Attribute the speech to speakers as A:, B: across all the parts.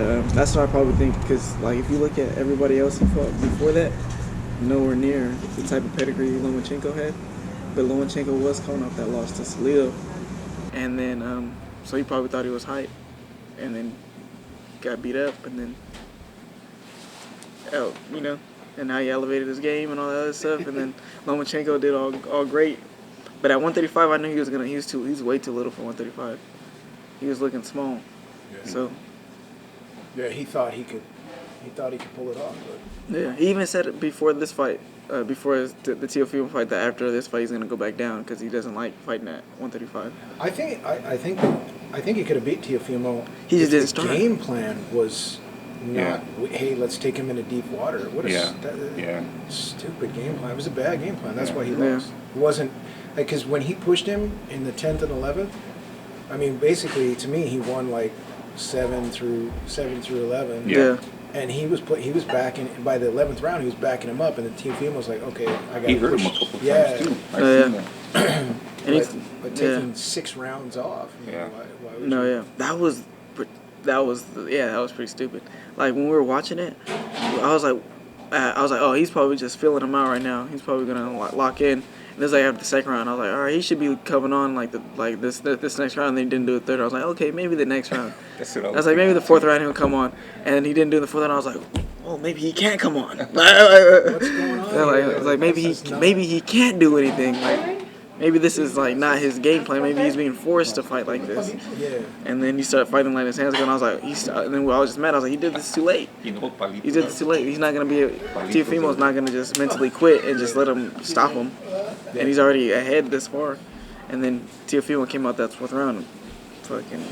A: But that's what I probably think, because like if you look at everybody else he fought before that, nowhere near the type of pedigree Lomachenko had. But Lomanchenko was coming off that loss to Salido, and then so he probably thought he was hype, and then got beat up, and then and now he elevated his game and all that other stuff, and then Lomachenko did all great. But at 135, I knew he was way too little for 135. He was looking small.
B: Yeah.
A: So
B: yeah, he thought he could pull it off. But
A: yeah, he even said it before this fight, before the Teofimo fight, that after this fight he's gonna go back down because he doesn't like fighting at 135.
B: I think he could have beat Teofimo.
A: He just didn't
B: the
A: start.
B: Game plan was not, hey, let's take him into deep water. What a stupid game plan. It was a bad game plan. That's why he lost. It wasn't because when he pushed him in the 10th and 11th, I mean, basically to me he won like 7 through 11.
A: Yeah.
B: And he was backing by the 11th round. He was backing him up, and the Teofimo was like, "Okay, I got."
C: He hurt him a couple times too. I've seen that.
B: But taking 6 rounds off. Why would
A: that was pretty stupid. Like when we were watching it, I was like, oh, he's probably just feeling him out right now. He's probably gonna lock in. And this like after the second round, I was like, all right, he should be coming on like this next round. And then he didn't do it third. I was like, okay, maybe the next round.
C: That's what
A: I was like, maybe the fourth round he'll come on, and he didn't do the fourth round. I was like, well, maybe he can't come on.
B: What's going on?
A: I was like, maybe he can't do anything. Like maybe this is like not his game plan. Maybe he's being forced to fight like this.
B: Yeah.
A: And then he started fighting like his hands going. I was like, and then I was just mad. I was like, he did this too late. He did this too late. He's not gonna be. Teofimo's not gonna just mentally quit and just let him stop him. And he's already ahead this far. And then Teofimo came out that fourth round, fucking.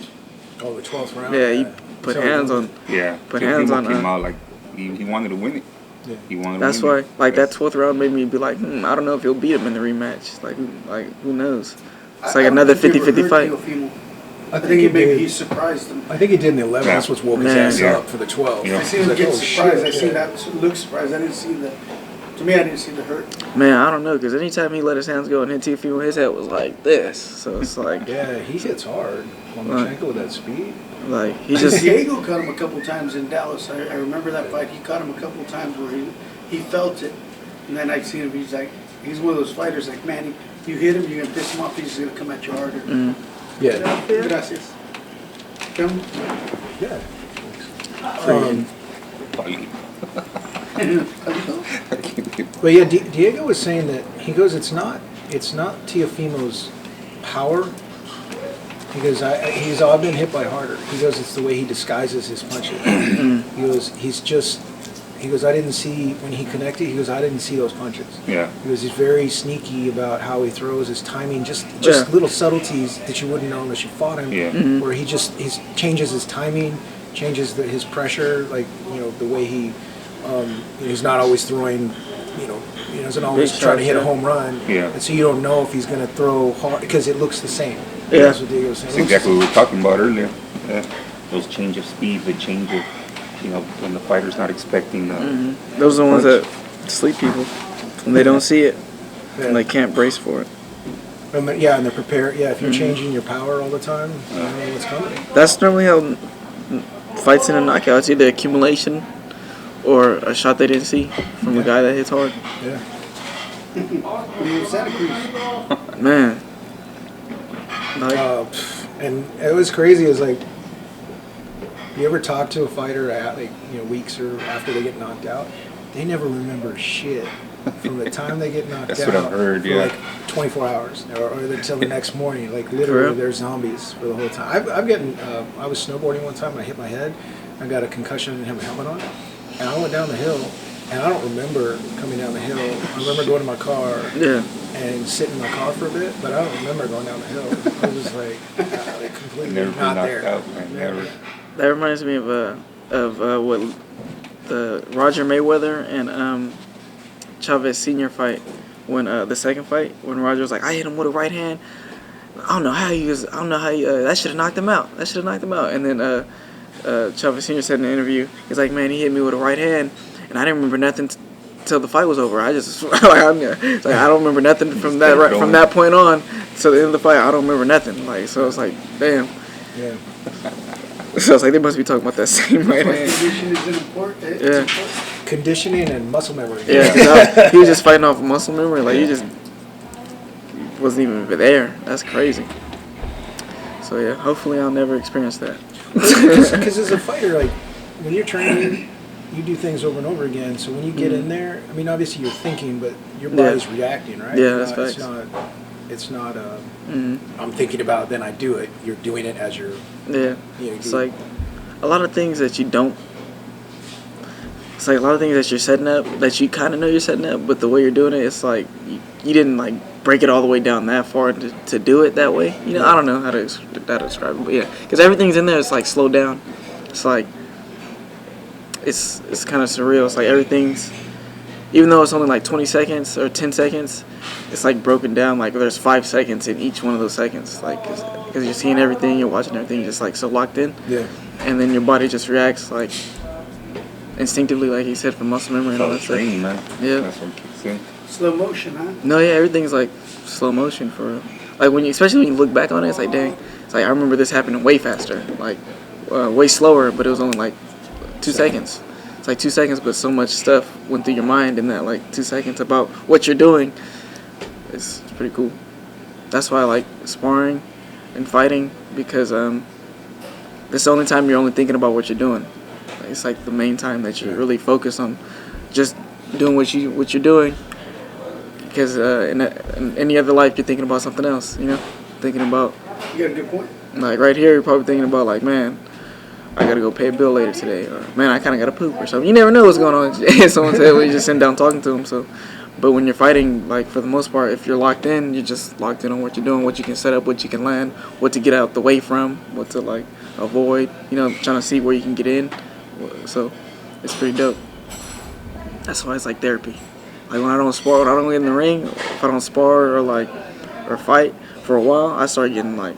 B: Oh, the 12th round.
A: Yeah, he put hands on.
C: Yeah.
A: Put hands on.
C: Came out like he wanted to win it.
B: Yeah.
C: He wanted.
A: That's
C: to win
A: why, like that 12th round made me be like, I don't know if he'll beat him in the rematch. Like who knows? It's like another 50-50 fight.
D: I think he's surprised him.
B: I think he did in the 11th.
C: Yeah.
B: That's what's woke his ass up for the 12th.
C: Yeah.
D: I see him get surprised. I see that look surprised. I didn't see the. To me, I didn't see the hurt.
A: Man, I don't know, because anytime he let his hands go and hit Teofimo, his head was like this. So it's like.
B: Yeah, he hits hard. Lomanchenko with that speed.
A: Like he just.
D: Diego caught him a couple times in Dallas. I remember that fight. He caught him a couple times where he felt it, and then I seen him. He's one of those fighters. Like, man, you hit him, you're gonna piss him off. He's gonna come at you harder.
B: Yeah.
D: Gracias. Come.
B: Yeah. But yeah, Diego was saying that he goes, it's not Teofimo's power. He goes, I've been hit by harder. He goes, it's the way he disguises his punches. He goes, I didn't see when he connected. He goes, I didn't see those punches.
C: Yeah.
B: He goes, he's very sneaky about how he throws, his timing, just little subtleties that you wouldn't know unless you fought him.
C: Yeah.
B: Where he changes his timing, changes his pressure, like the way he. He's not always throwing, he doesn't always try to hit a home run.
C: Yeah.
B: And so you don't know if he's going to throw hard because it looks the same.
A: Yeah.
B: That's what Diego's saying.
C: That's exactly what we were talking about earlier. Those change of speed, the change of, when the fighter's not expecting.
A: Those are the ones that sleep people, and they don't see it, and they can't brace for it.
B: And they're prepared. Yeah, if you're changing your power all the time, you don't know what's coming.
A: That's normally how fights in a knockout. It's either accumulation or a shot they didn't see from a guy that hits hard.
B: Yeah.
D: Santa Cruz.
A: Man.
B: And it was crazy. It was like, you ever talk to a fighter at weeks or after they get knocked out? They never remember shit from the time they get knocked
C: That's
B: out.
C: what I've heard.
B: For like 24 hours or until the next morning. Like literally, they're zombies for the whole time. I was snowboarding one time and I hit my head. I got a concussion and didn't have a helmet on. And I went down the hill, and I don't remember coming down the hill. I remember going to my car and sitting in my car for a bit, but I don't remember going down the hill. I was just like completely
C: Never
B: not
C: been
B: there.
C: knocked out, man. Never.
A: That reminds me of what the Roger Mayweather and Chavez Sr. fight, when the second fight, when Roger was like, I hit him with a right hand. I don't know how that should have knocked him out. And then Chavez Sr. said in the interview, he's like, man, he hit me with a right hand, and I didn't remember nothing till the fight was over. I just I don't remember nothing from that point on to the end of the fight. I don't remember nothing. So it's like, damn.
B: Yeah.
A: So I was like, they must be talking about that same right hand.
D: Condition is important.
A: Yeah.
B: Conditioning and muscle memory.
A: Yeah, 'cause he was just fighting off muscle memory. Like, he just wasn't even there. That's crazy. So, yeah, hopefully I'll never experience that.
B: Because as a fighter, like, when you're training, you do things over and over again. So when you get in there, I mean, obviously you're thinking, but your body's reacting, right?
A: Yeah, that's facts.
B: It's not I'm thinking about it, then I do it. You're doing it as you're...
A: Yeah. It's like a lot of things that you don't... It's like a lot of things that you're setting up, that you kind of know you're setting up, but the way you're doing it, it's like you didn't, like, break it all the way down that far to do it that way. You know, I don't know how to describe it, but yeah. Because everything's in there, it's, like, slowed down. It's like... It's kind of surreal. It's like everything's... Even though it's only like 20 seconds or 10 seconds, it's like broken down. Like there's 5 seconds in each one of those seconds. Like, because you're seeing everything, you're watching everything, just like so locked in.
B: Yeah.
A: And then your body just reacts like instinctively, like he said, from muscle memory and all that stuff.
C: Training, man.
A: Yeah.
C: That's what kicks in.
D: Slow motion, huh?
A: No, yeah, everything's like slow motion for real. Like when you, especially when you look back on it, it's like, dang. It's like I remember this happening way faster, like way slower, but it was only like 2 seconds. It's like 2 seconds, but so much stuff went through your mind in that like 2 seconds about what you're doing. It's pretty cool. That's why I like sparring and fighting, because this is the only time you're only thinking about what you're doing. It's like the main time that you're really focused on just doing what you're doing. Because in any other life, you're thinking about something else. You know, thinking about.
D: You got a good point.
A: Like right here, you're probably thinking about like, man, I gotta go pay a bill later today, or man, I kind of gotta poop or something. You never know what's going on. Someone said, well, you just sitting down talking to them. So, but when you're fighting, like for the most part, if you're locked in, you're just locked in on what you're doing, what you can set up, what you can land, what to get out the way from, what to like avoid. You know, trying to see where you can get in. So, it's pretty dope. That's why it's like therapy. Like when I don't spar, when I don't get in the ring, if I don't spar or fight for a while, I start getting like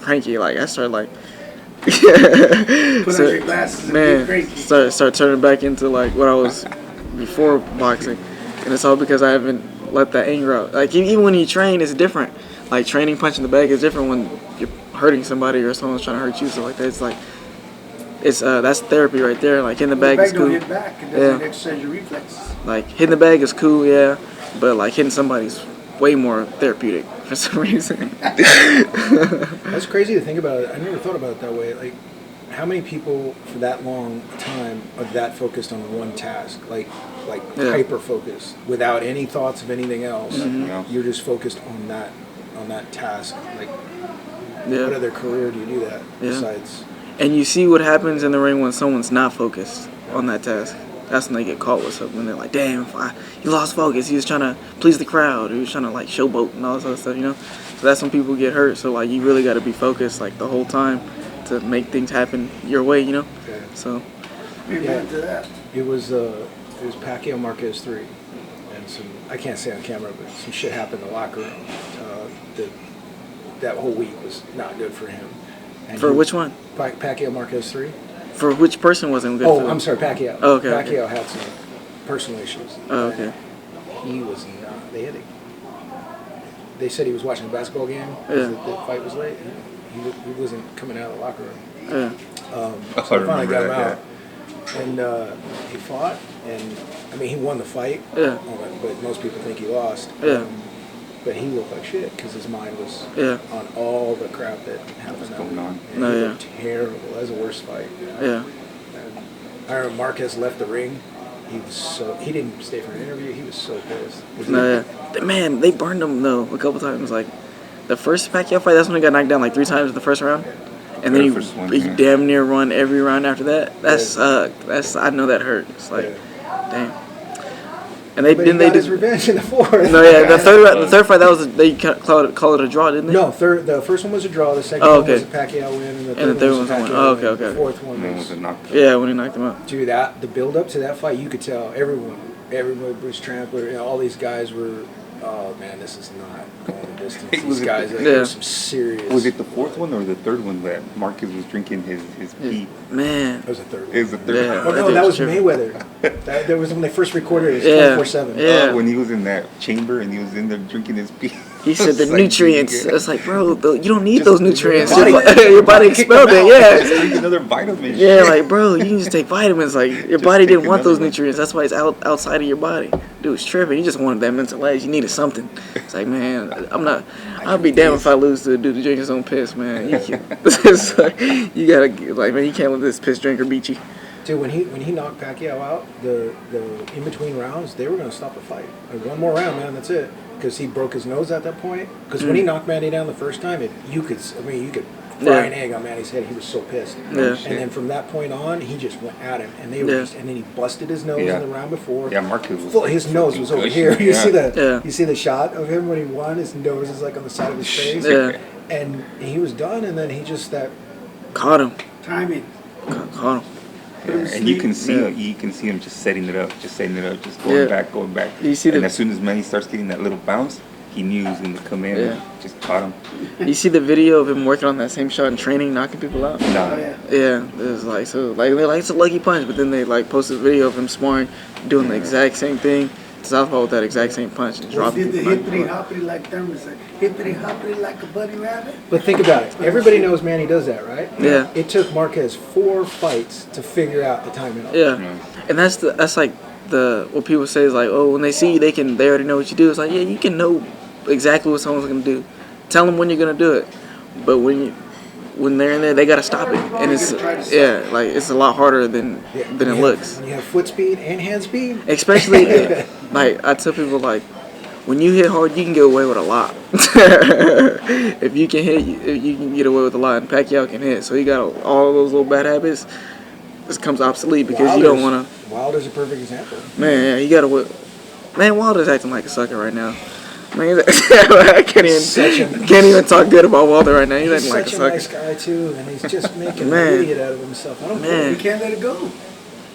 A: cranky. Like I start like.
D: Put on your glasses and
A: man,
D: get crazy.
A: start turning back into like what I was before boxing, and it's all because I haven't let that anger out. Like even when you train, it's different. Like training, punching the bag is different when you're hurting somebody or someone's trying to hurt you. So like that, it's like that's therapy right there. Like hitting the bag is cool.
D: Don't hit back. It doesn't exercise your reflexes.
A: Like hitting the bag is cool, yeah, but like hitting somebody's way more therapeutic for some reason.
B: That's crazy to think about it. I never thought about it that way. Like, how many people for that long time are that focused on one task? Like hyper focused, without any thoughts of anything else.
A: Mm-hmm.
B: You're just focused on that task. Like,
A: Yeah.
B: what other career do you do that besides?
A: And you see what happens in the ring when someone's not focused on that task. That's when they get caught with something. They're like, damn, he lost focus. He was trying to please the crowd. He was trying to, like, showboat and all this other stuff, you know? So that's when people get hurt. So, like, you really got to be focused, like, the whole time to make things happen your way, you know?
B: Okay.
A: So.
D: Amen to that.
B: It was Pacquiao Marquez 3. And I can't say on camera, but some shit happened in the locker room. That whole week was not good for him. And
A: For which one?
B: Pacquiao Marquez 3.
A: For which person wasn't good for
B: I'm sorry, Pacquiao.
A: Oh, okay.
B: Pacquiao had some personal issues.
A: Oh, okay.
B: He was not. They said he was watching a basketball game.
A: Yeah.
B: The fight was late. He wasn't coming out of the locker room.
A: Yeah.
B: So I finally got him out. And he fought, and I mean, he won the fight.
A: Yeah.
B: But most people think he lost.
A: Yeah.
B: But he looked like shit because his mind was on all the crap that happened.
C: Going on.
B: And he looked terrible. That was the worst fight.
A: Yeah.
B: And I remember Marquez left the ring. He didn't stay for an interview. He was so pissed.
A: Man, they burned him though a couple times. Like the first Pacquiao fight, that's when he got knocked down like 3 times in the first round, and then he damn near won every round after that. That sucked. I know that hurt. It's like, damn. And
B: he got his revenge in the 4th.
A: No, yeah, the third fight, they call it a draw, didn't they?
B: No, the first one was a draw. The second one was a Pacquiao win, and the third one was a Pacquiao win.
A: Oh, okay.
B: The fourth one was
C: a knockout.
A: Yeah, when he knocked him out.
B: Dude, the build up to that fight, you could tell everyone, Bruce Trampler, all these guys were, oh man, this is not going distance.
C: It
B: These
C: was-
B: guys, like,
A: Yeah.
B: there's some serious.
C: Was it the fourth one or the third one that Marquez was drinking his pee?
A: Man.
B: That was the third one.
C: It was the third
A: Yeah.
C: one.
B: Oh, no,
A: That
B: that was
A: dude's
B: Mayweather. That was when they first recorded it. It
A: Yeah.
B: was 24/7.
A: Yeah.
C: When he was in that chamber and he was in there drinking his pee.
A: He said the
C: It's like,
A: nutrients.
C: dude,
A: It's like, bro, you don't need
C: Just-
A: those nutrients.
B: your body-
A: Your body expelled it.
C: Just
A: Yeah.
C: drink another vitamin.
A: Yeah, like, bro, you can just take vitamins. Like, your
C: Just
A: body
C: take
A: didn't want
C: another
A: those
C: one.
A: nutrients. That's why it's outside of your body. Dude, it's tripping. You just wanted that mental edge. You needed something. It's like, man, I'll be damned if I lose to a dude to drink his own piss, man. It's like, you gotta, like, man, you can't let this piss drinker beat you.
B: Dude, when he knocked Pacquiao out, the in between rounds, they were gonna stop the fight. Like, one more round, man, that's it. Because he broke his nose at that point. Because when he knocked Manny down the first time, you could fry an egg on Manny's head. He was so pissed.
A: Yeah.
B: And then from that point on, he just went at him, and they were and then he busted his nose
C: Yeah.
B: in the round before.
C: Yeah, Marquez was
B: Full, his nose was over here.
C: concussion,
B: You
C: yeah.
B: see the
A: Yeah.
B: you see the shot of him when he won. His nose is like on the side of his face.
A: Yeah.
B: And he was done, and then he just
A: Caught him.
D: Timing.
A: Caught him.
C: Yeah, and you can see
A: Yeah.
C: him just setting it up, just going back.
A: You see
C: and
A: the-
C: as soon as Manny starts getting that little bounce, he knew he was going to come in
A: Yeah.
C: and just caught him.
A: You see the video of him working on that same shot in training, knocking people out?
D: Oh,
C: Nah,
D: yeah.
A: Yeah, it was like, so, like, they're like, it's a lucky punch, but then they, like, posted a video of him sparring, doing the exact same thing, southpaw with that exact same punch, and
D: Did
A: dropping
D: the
A: people.
D: hippity hoppity like them? It's like hippity hoppity like a bunny rabbit.
B: But think about it. Everybody knows Manny does that, right?
A: Yeah.
B: It took Marquez 4 fights to figure out the timing of it.
A: Yeah, and that's like what people say is like, oh, when they see you, they already know what you do. It's like, yeah, you can know exactly what someone's gonna do. Tell them when you're gonna do it, but when they're in there, they gotta stop it, and it's like it's a lot harder than it looks.
B: When you have foot speed and hand speed.
A: Especially like I tell people, like, when you hit hard, you can get away with a lot. If you can hit, you can get away with a lot. And Pacquiao can hit, so he got all those little bad habits. This comes obsolete because you don't want to.
B: Wilder's a perfect example.
A: Man, yeah, you gotta. Man, Wilder's acting like a sucker right now. Man, I can't even talk good about Wilder right now. He's acting like a
B: such a
A: sucker.
B: nice guy too, and he's just making
A: Man.
B: an idiot out of himself. I don't
A: Man.
D: You can't let it go.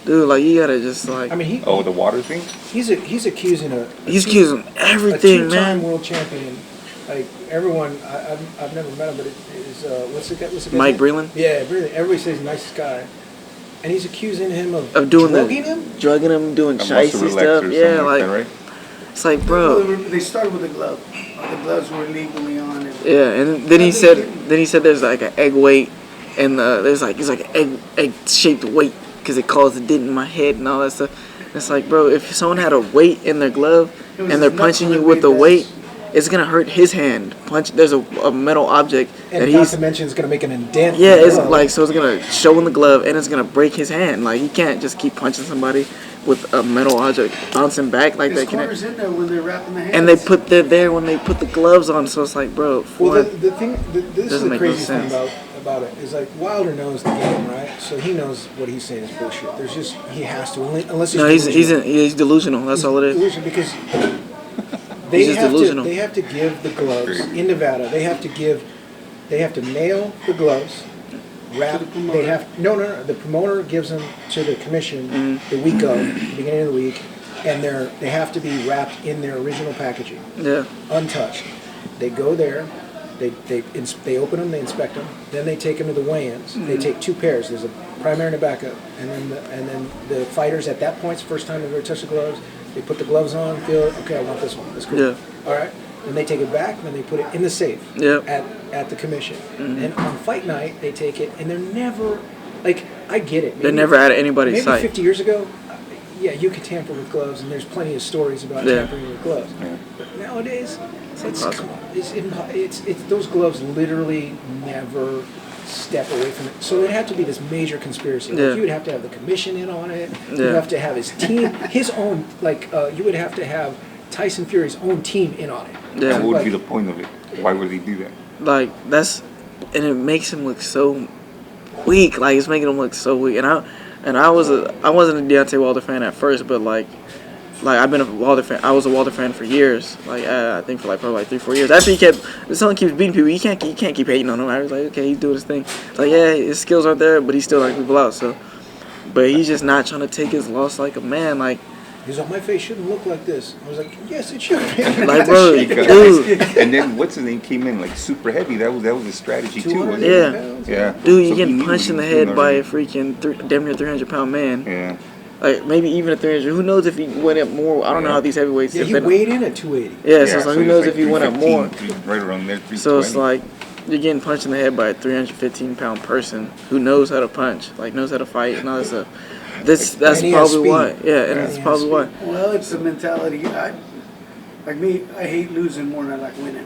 A: Dude, like, you gotta just, like,
B: I mean,
C: Oh, the water thing?
B: he's accusing
A: he's accusing everything,
B: a
A: man.
B: two-time world champion. Like everyone, I've never met him, but it is what's the guy's
A: Mike
B: name?
A: Breland?
B: Yeah, Breland. Everybody says he's the nicest guy, and he's accusing him
A: Of doing
B: drugging him.
A: drugging him, doing
C: A muscle
A: shicey
C: relaxer
A: stuff.
C: or
A: Yeah,
C: something
A: like,
C: that, right?
A: it's like,
D: Well,
A: bro.
D: they started with the glove. The gloves were legally on. And
A: Yeah, and then he said there's like an egg weight, and there's like an egg shaped weight because it caused a dent in my head and all that stuff. It's like, bro, if someone had a weight in their glove and they're punching you with the weight, it's gonna hurt his hand. There's a metal object
B: And
A: that
B: not
A: he's.
B: to mention, it's going to make an indent.
A: Yeah,
B: in the
A: it's
B: glove.
A: like, so it's gonna show in the glove and it's gonna break his hand. Like, he can't just keep punching somebody with a metal object bouncing back like
D: there's
A: that. Can
D: corners in there when they're wrapping the hands.
A: and they put that there when they put the gloves on. So it's like, bro.
B: Well,
A: what?
B: the thing, this is
A: Doesn't
B: the
A: make no
B: craziest thing
A: sense.
B: about it is like Wilder knows the game, right? So he knows what he's saying is bullshit. There's just he has to unless he's
A: No,
B: delusional.
A: he's delusional. That's all it is.
B: Delusional because
A: He's just delusional.
B: they have to give the gloves in Nevada. They have to mail the gloves. Wrap.
D: To the promoter.
B: No. The promoter gives them to the commission the week of, the beginning of the week, and they have to be wrapped in their original packaging,
A: Yeah.
B: untouched. They go there. They open them, they inspect them, then they take them to the weigh-ins. They take 2 pairs. There's a primary and a backup, and then the fighters at that point, it's the first time they've ever touched the gloves. They put the gloves on, feel it. Okay, I want this one. That's cool.
A: Yeah.
B: All right. Then they take it back, and then they put it in the safe.
A: Yep.
B: At the commission. And on fight night, they take it, and they're never like I get it.
A: They're never at anybody's
B: maybe
A: sight.
B: 50 years ago, yeah, you could tamper with gloves, and there's plenty of stories about
A: Yeah.
B: tampering with gloves.
C: Yeah.
B: But nowadays, it's
A: impossible.
B: it's those gloves literally never step away from it. So it'd have to be this major conspiracy. Like
A: Yeah.
B: you would have to have the commission in on it. You'd
A: Yeah.
B: have to have his team, his own. You would have to have Tyson Fury's own team in on it.
A: Yeah.
C: And what would be
B: Like-
C: the point of it? Why would he do that?
A: Like, and it makes him look so weak. Like, it's making him look so weak. I wasn't a Deontay Wilder fan at first, but like I've been a Wilder fan. I was a Wilder fan for years. I think for probably 3-4 years. After someone keeps beating people, you can't keep hating on him. I was like, okay, he's doing his thing. Like, yeah, his skills aren't there, but he's still knocking people out. So, but he's just not trying to take his loss like a man. Like,
B: He's like, my face shouldn't look like this. I was like, yes, it should.
A: Like, bro, dude.
C: And then what's his name came in like super heavy. That was his strategy too. Wasn't it?
A: Yeah.
C: Yeah.
A: Dude, you
C: So
A: getting
C: he
A: punched in the
C: knew what he
A: head
C: was
A: by
C: doing
A: a freaking damn near 300-pound man.
C: already. Yeah.
A: Like, maybe even at 300. Who knows if he went up more? I don't know how these heavyweights.
B: Yeah,
A: if
B: he
A: they don't-
B: weighed in at 280.
A: Yeah, so it's like, who
C: he
A: knows
C: was
A: if he went up more?
C: 315, right around there, 320.
A: So it's like, you're getting punched in the head by a 315-pound person who knows how to punch, like knows how to fight and all that stuff. That's
B: And he has
A: probably why.
B: speed.
A: Yeah, and
B: And
A: that's
B: he has
A: probably why.
D: Well, it's the mentality. Like me, I hate losing more than I like winning.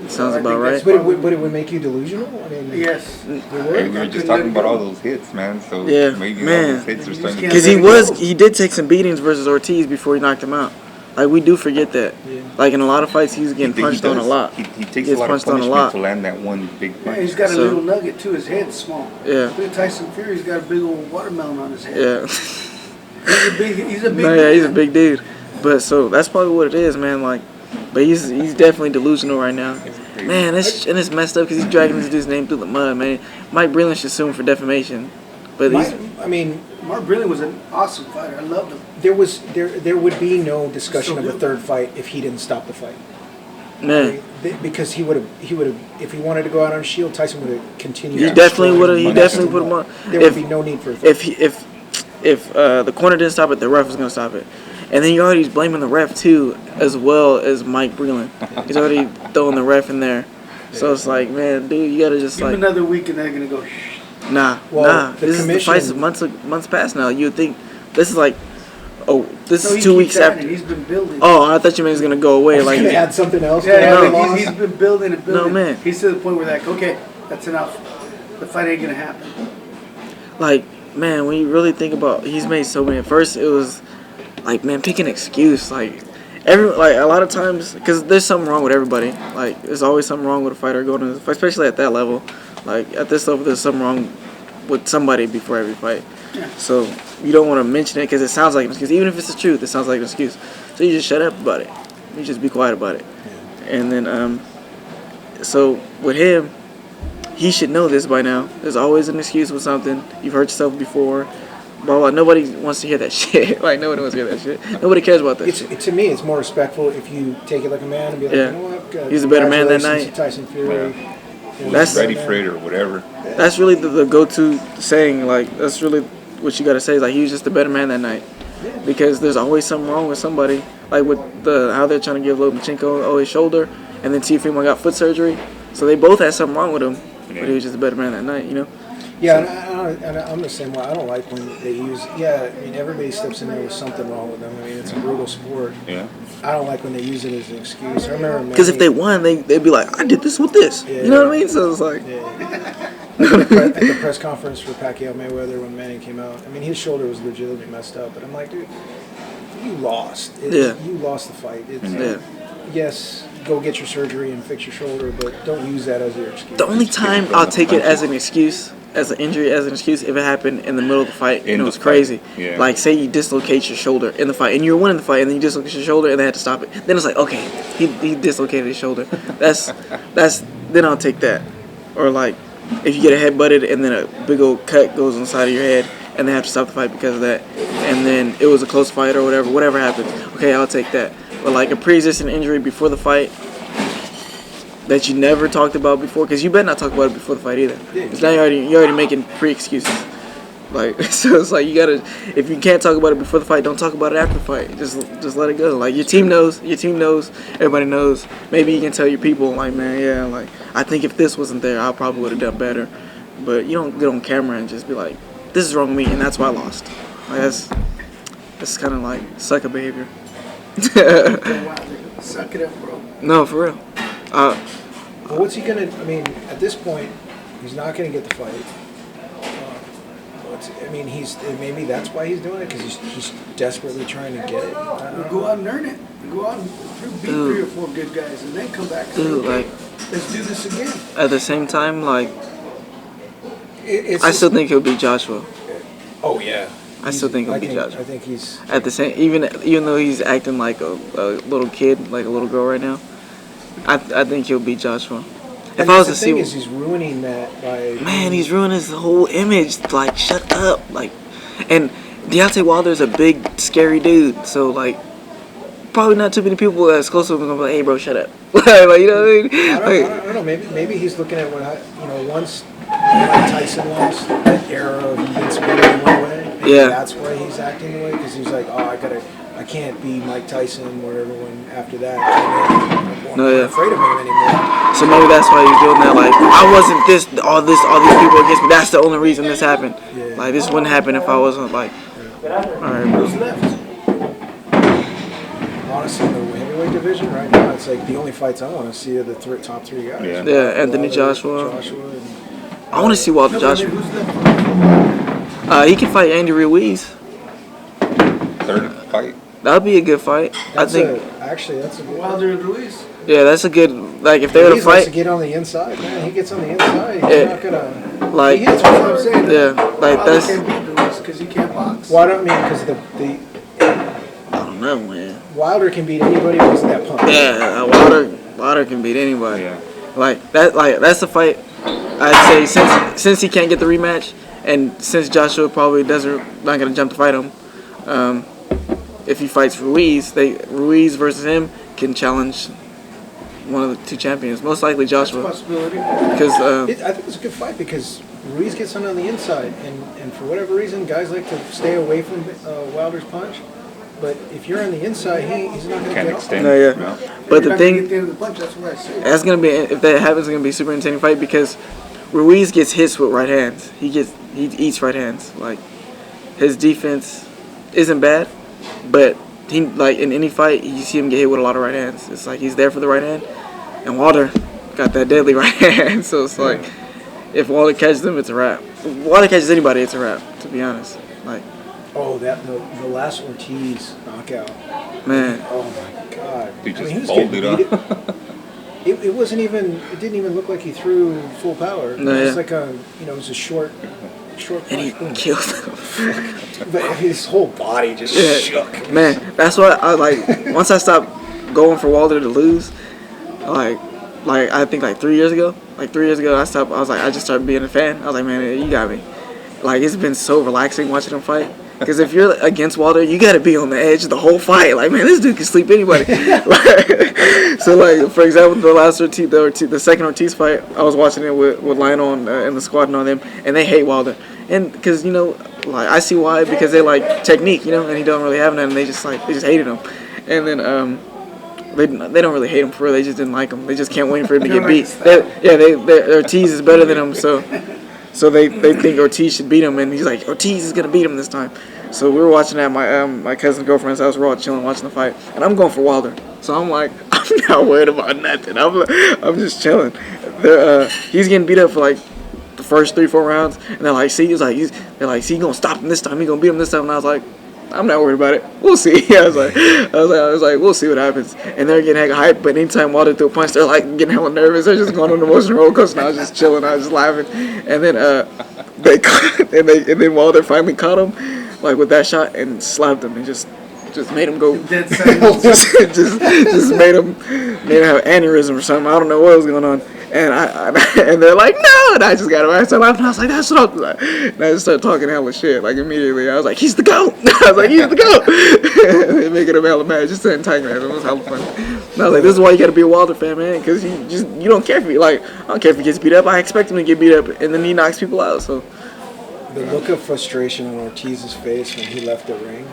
A: Sounds
D: I
A: about
D: think
A: right.
D: that's
B: But it would make you delusional? I mean,
D: Yes.
C: And we were just talking about all those hits, man. So
A: Yeah,
C: maybe
A: man.
C: all those hits are starting to
A: Because he did take some beatings versus Ortiz before he knocked him out. Like, we do forget that.
B: Yeah.
A: Like, in a lot of fights, he was getting punched on a lot.
C: He takes
A: Gets
C: a lot of
A: punched on a
C: punishment
A: lot.
C: to land that one big
D: Yeah,
C: punch.
D: he's got a
A: So-
D: little nugget too. His head's small.
A: Yeah.
D: Look at Tyson Fury. He's got a big old watermelon on his head.
A: Yeah.
D: He's a big.
A: No, yeah, he's a big dude. But so that's probably what it is, man. Like, but he's definitely delusional right now. Man, it's messed up because he's dragging this dude's name through the mud, man. Mike Breland should sue him for defamation. But he's
D: Mark Breland was an awesome fighter. I loved him.
B: there would be no discussion of a third fight if he didn't stop the fight.
A: man.
B: Because he would have if he wanted to go out on Shield, Tyson would have continued.
A: He
B: to
A: definitely
B: destroy
A: would have.
B: him.
A: He definitely put him on.
B: There would be no need for a third.
A: If the corner didn't stop it, the ref was gonna stop it. And then you're already blaming the ref too, as well as Mike Breland. He's already throwing the ref in there. So it's like, man, dude, you gotta just
D: Give him
A: like,
D: another week and they're gonna go. Shh.
A: nah.
B: The
A: This is the fight's months past now. You would think this is like, this
D: No,
A: is
D: he
A: 2
D: keeps
A: weeks
D: adding.
A: after.
D: He's been building.
A: Oh, I thought you meant it was gonna go away. Like,
B: He's gonna add something else.
D: Yeah,
A: No.
D: like he's been building and building.
A: No, man.
D: He's to the point where like, okay, that's enough. The fight ain't gonna happen.
A: like, man, when you really think about, he's made so many. At first, it was like, man, pick an excuse. Like, a lot of times, because there's something wrong with everybody. Like, there's always something wrong with a fighter going to, especially at that level. Like, at this level, there's something wrong with somebody before every fight.
D: Yeah.
A: So you don't want to mention it because it sounds like an excuse. Even if it's the truth, it sounds like an excuse. So you just shut up about it. You just be quiet about it. And then, so with him, he should know this by now. There's always an excuse with something. You've hurt yourself before. Blah, blah. Nobody wants to hear that shit. Like, nobody wants to hear that shit. Nobody cares about that shit.
B: To me, it's more respectful if you take it like a man and be like,
A: Yeah.
B: you know what?
A: He's a better man that
B: congratulations
A: night.
B: to Tyson Fury. You know,
A: That's-
B: he's a
C: ready
B: better
C: for
B: man.
C: it or whatever.
A: That's really the go-to saying. Like, that's really what you got to say. Is like, he was just a better man that night. Because there's always something wrong with somebody. Like with how they're trying to give Lomanchenko his shoulder, and then Teofimo got foot surgery. So they both had something wrong with him. But he was just a better man that night, you know?
B: Yeah, and I'm the same way. I don't like when they use. Yeah, I mean, everybody steps in there with something wrong with them. I mean, it's a brutal sport.
C: Yeah.
B: I don't like when they use it as an excuse. I remember
A: Because if they won, they'd be like, I did this with this.
B: Yeah.
A: You know what I mean? So it's like,
B: at the press conference for Pacquiao Mayweather when Manny came out. I mean, his shoulder was legitimately messed up, but I'm like, dude, you lost.
A: Yeah.
B: You lost the fight.
A: yeah.
B: Yes, go get your surgery and fix your shoulder, but don't use that as your excuse.
A: The only time I'll take it as an excuse, as an injury, as an excuse, if it happened in the middle of the fight and
C: In
A: it
C: the
A: was
C: fight,
A: crazy.
C: yeah.
A: Like, say you dislocate your shoulder in the fight and you're winning the fight and then you dislocate your shoulder and they had to stop it. Then it's like, okay, he dislocated his shoulder. Then I'll take that. Or like, if you get a head butted and then a big old cut goes on the side of your head and they have to stop the fight because of that, and then it was a close fight or whatever happens, okay, I'll take that. But like a pre-existing injury before the fight that you never talked about before, because you better not talk about it before the fight either. Because now you're already making pre-excuses. Like, so it's like you gotta, if you can't talk about it before the fight, don't talk about it after the fight. Just let it go. Like your team knows, everybody knows. Maybe you can tell your people, like, man, yeah, like I think if this wasn't there, I probably would have done better. But you don't get on camera and just be like, this is wrong with me, and that's why I lost. Like that's kind of like sucker behavior.
D: Suck it up, bro.
A: No, for real.
B: Well, what's he gonna? I mean, at this point, he's not gonna get the fight. I mean, maybe that's why he's doing it, because he's desperately trying to get it.
D: Go out and earn it. Go out and beat 3 or 4 good guys, and then come back. And say,
A: Dude,
D: okay,
A: like
D: let's do this again.
A: at the same time, like
B: It's
A: I still think he'll beat Joshua.
B: Oh yeah.
A: I still think he'll beat Joshua.
B: I think he's.
A: At the same, even though he's acting like a little kid, like a little girl right now, I think he'll beat Joshua. If I was to see,
B: the thing is, he's ruining that by.
A: man, he's ruining his whole image. Like, shut up. Like, and Deontay Wilder's a big, scary dude. So like, probably not too many people that's close to him gonna be like, "Hey, bro, shut up." Like, you know what I mean?
B: I don't know. Maybe he's looking at once Mike Tyson lost, that era of invincibility went away. Maybe that's why he's acting the way, because he's like, I can't be Mike Tyson, where everyone after that I'm afraid of him anymore.
A: So maybe that's why he's doing that. Like, I wasn't all these people against me. That's the only reason this happened.
B: Yeah.
A: Like, this wouldn't happen if I wasn't like, all right, bro.
D: Who's left?
B: Honestly, the heavyweight division right now, it's like the only fights I want to see are the top three guys.
A: Yeah, Anthony Joshua. I want to see Walter Joshua.
D: Who's left?
A: He can fight Andy Ruiz.
C: Third fight.
A: That would be a good fight.
B: That's a good
D: Wilder and Ruiz.
A: Yeah, that's a good. Like, if they were to
B: He likes
A: fight,
B: to get on the inside, man. He gets on the inside. He's not gonna.
A: like,
B: He hits
D: That's what I'm saying.
A: yeah, like
D: Wilder
A: that's.
D: can't beat Ruiz because he can't box.
B: Well, I don't mean because the
A: I don't know, man.
B: Wilder can beat anybody who's that pump.
A: Yeah, Wilder can beat anybody.
C: Yeah.
A: Like that's the fight. I'd say since he can't get the rematch, and since Joshua probably not gonna jump to fight him, if he fights Ruiz, Ruiz versus him can challenge one of the two champions. Most likely Joshua.
D: That's a possibility.
A: Because
B: I think it's a good fight because Ruiz gets on the inside, and for whatever reason, guys like to stay away from Wilder's punch. But if you're on the inside, he's not going to
C: Can't
B: get
C: extend.
A: No, yeah.
C: No.
A: But
D: You're
A: the
D: not gonna
A: thing,
D: get the end of the punch, that's what I say.
A: that's gonna be, if that happens, it's gonna be a super entertaining fight because Ruiz gets hits with right hands. He eats right hands. Like, his defense isn't bad, but he, like, in any fight, you see him get hit with a lot of right hands. It's like he's there for the right hand, and Wilder got that deadly right hand. So it's like, if Wilder catches him, it's a wrap. If Wilder catches anybody, it's a wrap. To be honest, like,
B: Oh, the last Ortiz knockout.
A: man,
B: Oh my God!
C: He just
B: he was
C: folded
B: getting
C: up.
B: beat. It wasn't even. It didn't even look like he threw full power.
A: No,
B: it was
A: yeah.
B: like it was a short
A: and he
B: punch. Boom.
A: killed him.
B: But his whole body just
A: Yeah.
B: shook.
A: Man, that's why I like. Once I stopped going for Wilder to lose, like I think like 3 years ago. Like 3 years ago, I stopped. I was like, I just started being a fan. I was like, man, you got me. Like, it's been so relaxing watching him fight. Because if you're against Wilder, you got to be on the edge the whole fight. Like, man, this dude can sleep anybody. So, like, for example, the second Ortiz fight, I was watching it with Lionel and the squad and all them, and they hate Wilder. And because, like, I see why, because they like technique, and he don't really have none, and they just hated him. And then they don't really hate him for real. They just didn't like him. They just can't wait for him to get beat. Ortiz is better than him, so they think Ortiz should beat him, and he's like, Ortiz is gonna beat him this time. So we were watching at my cousin's girlfriend's house. We're all chilling, watching the fight, and I'm going for Wilder. So I'm like, I'm not worried about nothing. I'm just chilling. He's getting beat up for like the first 3-4 rounds, and they're like, see, he's gonna stop him this time. He's gonna beat him this time, and I was like, I'm not worried about it. We'll see. I was like, we'll see what happens. And they're getting hella hyped, but anytime Wilder threw a punch, they're like getting hella nervous. They're just going on an emotional roller coaster. And I was just chilling. I was just laughing. And then and then Wilder finally caught him, like with that shot, and slapped him and just made him go.
D: Dead silence.
A: just made him have aneurysm or something. I don't know what was going on. And and they're like, no, and I just got him. I started laughing. I was like, that's what I'm like. And I just started talking hella shit. Like, immediately, I was like, he's the GOAT. I was like, he's the GOAT. They're making him hella mad. Just saying Tiger. It was hella funny. And I was like, this is why you gotta be a Wilder fan, man, because you don't care if he, like, I don't care if he gets beat up. I expect him to get beat up, and then he knocks people out. So
B: The look of frustration on Ortiz's face when he left the ring.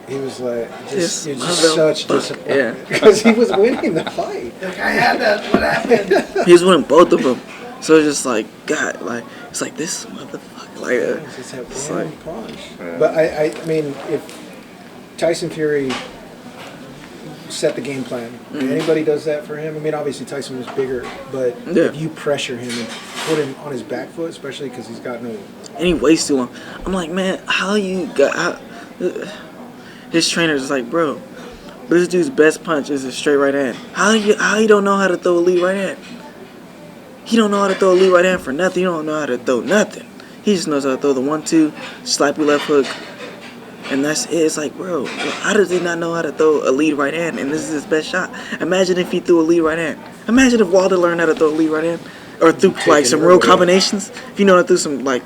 B: He was like, just such disappointment.
A: Yeah.
B: Because he was winning the fight.
D: Like, I had that. What happened?
A: he was winning both of them. So it's just like, God, like, it's like this motherfucker. Like,
B: It's just that
A: it's
B: random
A: like,
B: punch.
C: Yeah.
B: But I mean, if Tyson Fury set the game plan, and anybody does that for him, I mean, obviously Tyson was bigger, but
A: Yeah.
B: if you pressure him and put him on his back foot, especially because he's got no...
A: and he waits too long. I'm like, man, his trainer's just like, bro, this dude's best punch is a straight right hand. How you don't know how to throw a lead right hand? He don't know how to throw a lead right hand for nothing. He don't know how to throw nothing. He just knows how to throw the 1-2, slappy left hook, and that's it. It's like, bro, how does he not know how to throw a lead right hand? And this is his best shot. Imagine if he threw a lead right hand. Imagine if Wilder learned how to throw a lead right hand, or threw like some real combinations. If you know how to do some like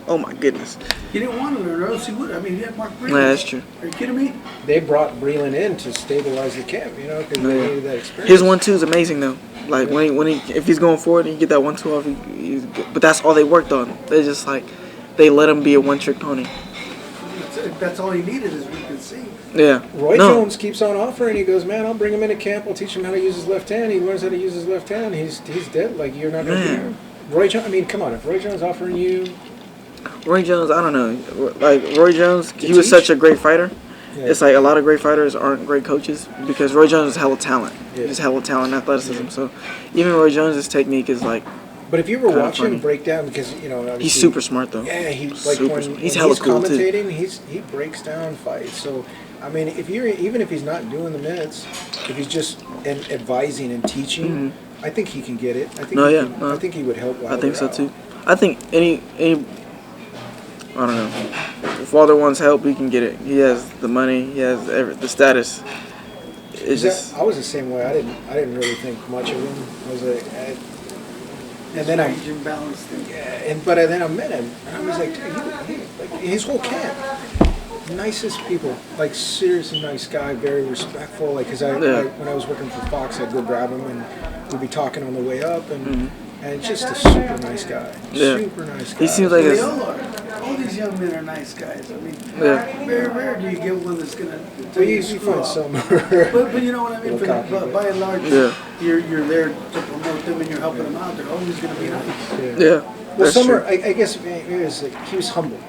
A: Oh my goodness.
D: He didn't want to learn, or else he would. I mean, he had Mark Breland.
A: Yeah, that's true.
D: Are you kidding me?
B: They brought Breland in to stabilize the camp, you know, because they needed that experience.
A: His 1-2 is amazing though. Like if he's going forward and you get that 1-2 off, he's good. But that's all they worked on. They just like they let him be a one-trick pony.
D: That's all he needed, as we can see.
A: Yeah.
B: Roy Jones keeps on offering. He goes, man, I'll bring him into camp. I'll teach him how to use his left hand. He learns how to use his left hand. He's dead. Like, you're not going to do Roy Jones. I mean, come on. If Roy Jones offering you,
A: Roy Jones, I don't know. Like Roy Jones, he was such a great fighter. Yeah. It's like a lot of great fighters aren't great coaches because Roy Jones is hella talent. Yeah. He's hella talent and athleticism. So even Roy Jones' technique is like.
B: But if you ever watch him break down, because you know
A: he's super smart though.
B: Yeah,
A: he's
B: hella cool commentating, too. He breaks down fights. So I mean, even if he's not doing the minutes, if he's just advising and teaching, I think he can get it. I think I think he would help.
A: I think so too. I think any I don't know. If Wilder wants help, he can get it. He has the money. He has the status. It's just.
B: I was the same way. I didn't really think much of him. I was like. And then but then I met him, and I was like, dude, his whole camp, nicest people, like seriously nice guy, very respectful. Like, cause when I was working for Fox, I'd go grab him, and we'd be talking on the way up, and just a super nice guy, super nice guy.
A: He seems like
D: all these young men are nice guys. I mean, very rare do you get one that's gonna.
B: You find some.
D: But you know what I mean. By and large, you're there to promote them and you're helping them out. They're always gonna be nice.
A: Yeah.
B: Well, Summer, I guess he was humble.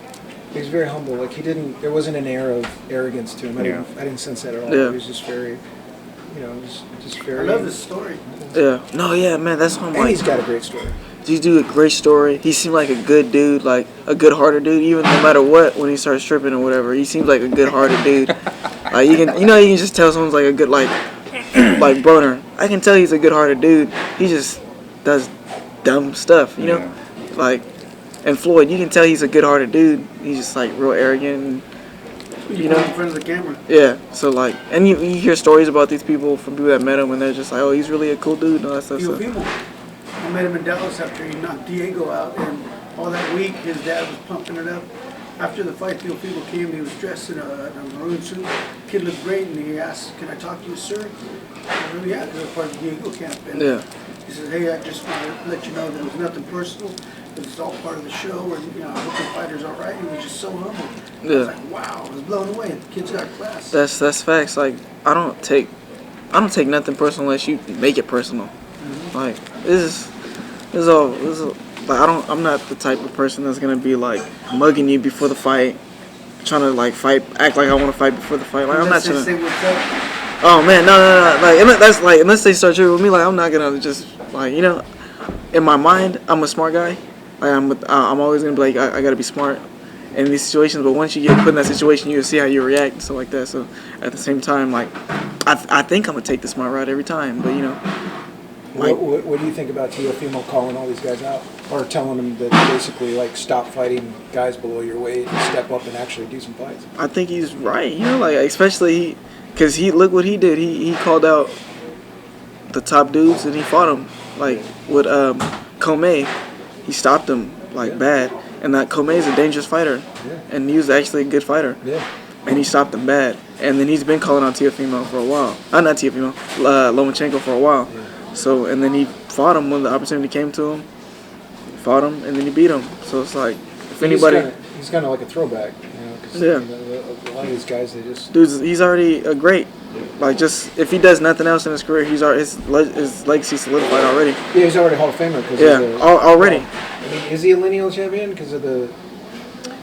B: He was very humble. Like there wasn't an air of arrogance to him. I didn't sense that at all.
A: Yeah.
B: He was just very, just very.
D: I love this story.
A: Yeah. No, yeah, man, that's what I'm
B: and he's got a great story.
A: He's a great story. He seemed like a good dude, like a good-hearted dude. Even no matter what, when he starts stripping or whatever, he seems like a good-hearted dude. Like you can just tell someone's like a good like Broner. I can tell he's a good-hearted dude. He just does dumb stuff, you know. Like, and Floyd, you can tell he's a good-hearted dude. He's just like real arrogant.
D: You know, in front of the camera.
A: Yeah. So like, and you hear stories about these people from people that met him, and they're just like, oh, he's really a cool dude and all that stuff.
D: Teofimo. I met him in Dallas after he knocked Diego out, and all that week his dad was pumping it up. After the fight, Teofimo came, he was dressed in a maroon suit. Kid looked great, and he asked, "Can I talk to you, sir?" I said, "Yeah, this is part of the Diego camp." And he said, "Hey, I just want to let you know that it was nothing personal. It's all part of the show, and I hope the fighter's all right." He was just so humble. I was like, "Wow!" I was blown away. The kid's got class.
A: That's facts. Like I don't take nothing personal unless you make it personal. Like this is like I'm not the type of person that's gonna be like mugging you before the fight, trying to like act like I want to fight before the fight. Like I'm not trying to. Oh man, no. Like that's like unless they start tricking with me, like I'm not gonna just like in my mind I'm a smart guy. Like I'm always gonna be like I gotta be smart in these situations. But once you get put in that situation, you'll see how you react and stuff like that. So at the same time, like I think I'm gonna take the smart route every time, but
B: What do you think about Teofimo calling all these guys out, or telling them that basically like stop fighting guys below your weight and step up and actually do some fights?
A: I think he's right. Like especially because look what he did. He called out the top dudes and he fought them. Like with Comey, he stopped him like bad. And that Comey is a dangerous fighter, and he was actually a good fighter. Yeah. And he stopped him bad. And then he's been calling out Teofimo for a while. Not Teofimo, Lomanchenko for a while. Yeah. So, and then he fought him when the opportunity came to him. Fought him, and then he beat him. So it's like, if anybody...
B: He's kind of like a throwback, cause, a lot of these guys, they just...
A: Dude, he's already a great... Like, just, if he does nothing else in his career, his legacy solidified already.
B: Yeah, he's already Hall of Famer.
A: Already.
B: I mean, is he a lineal champion because of the...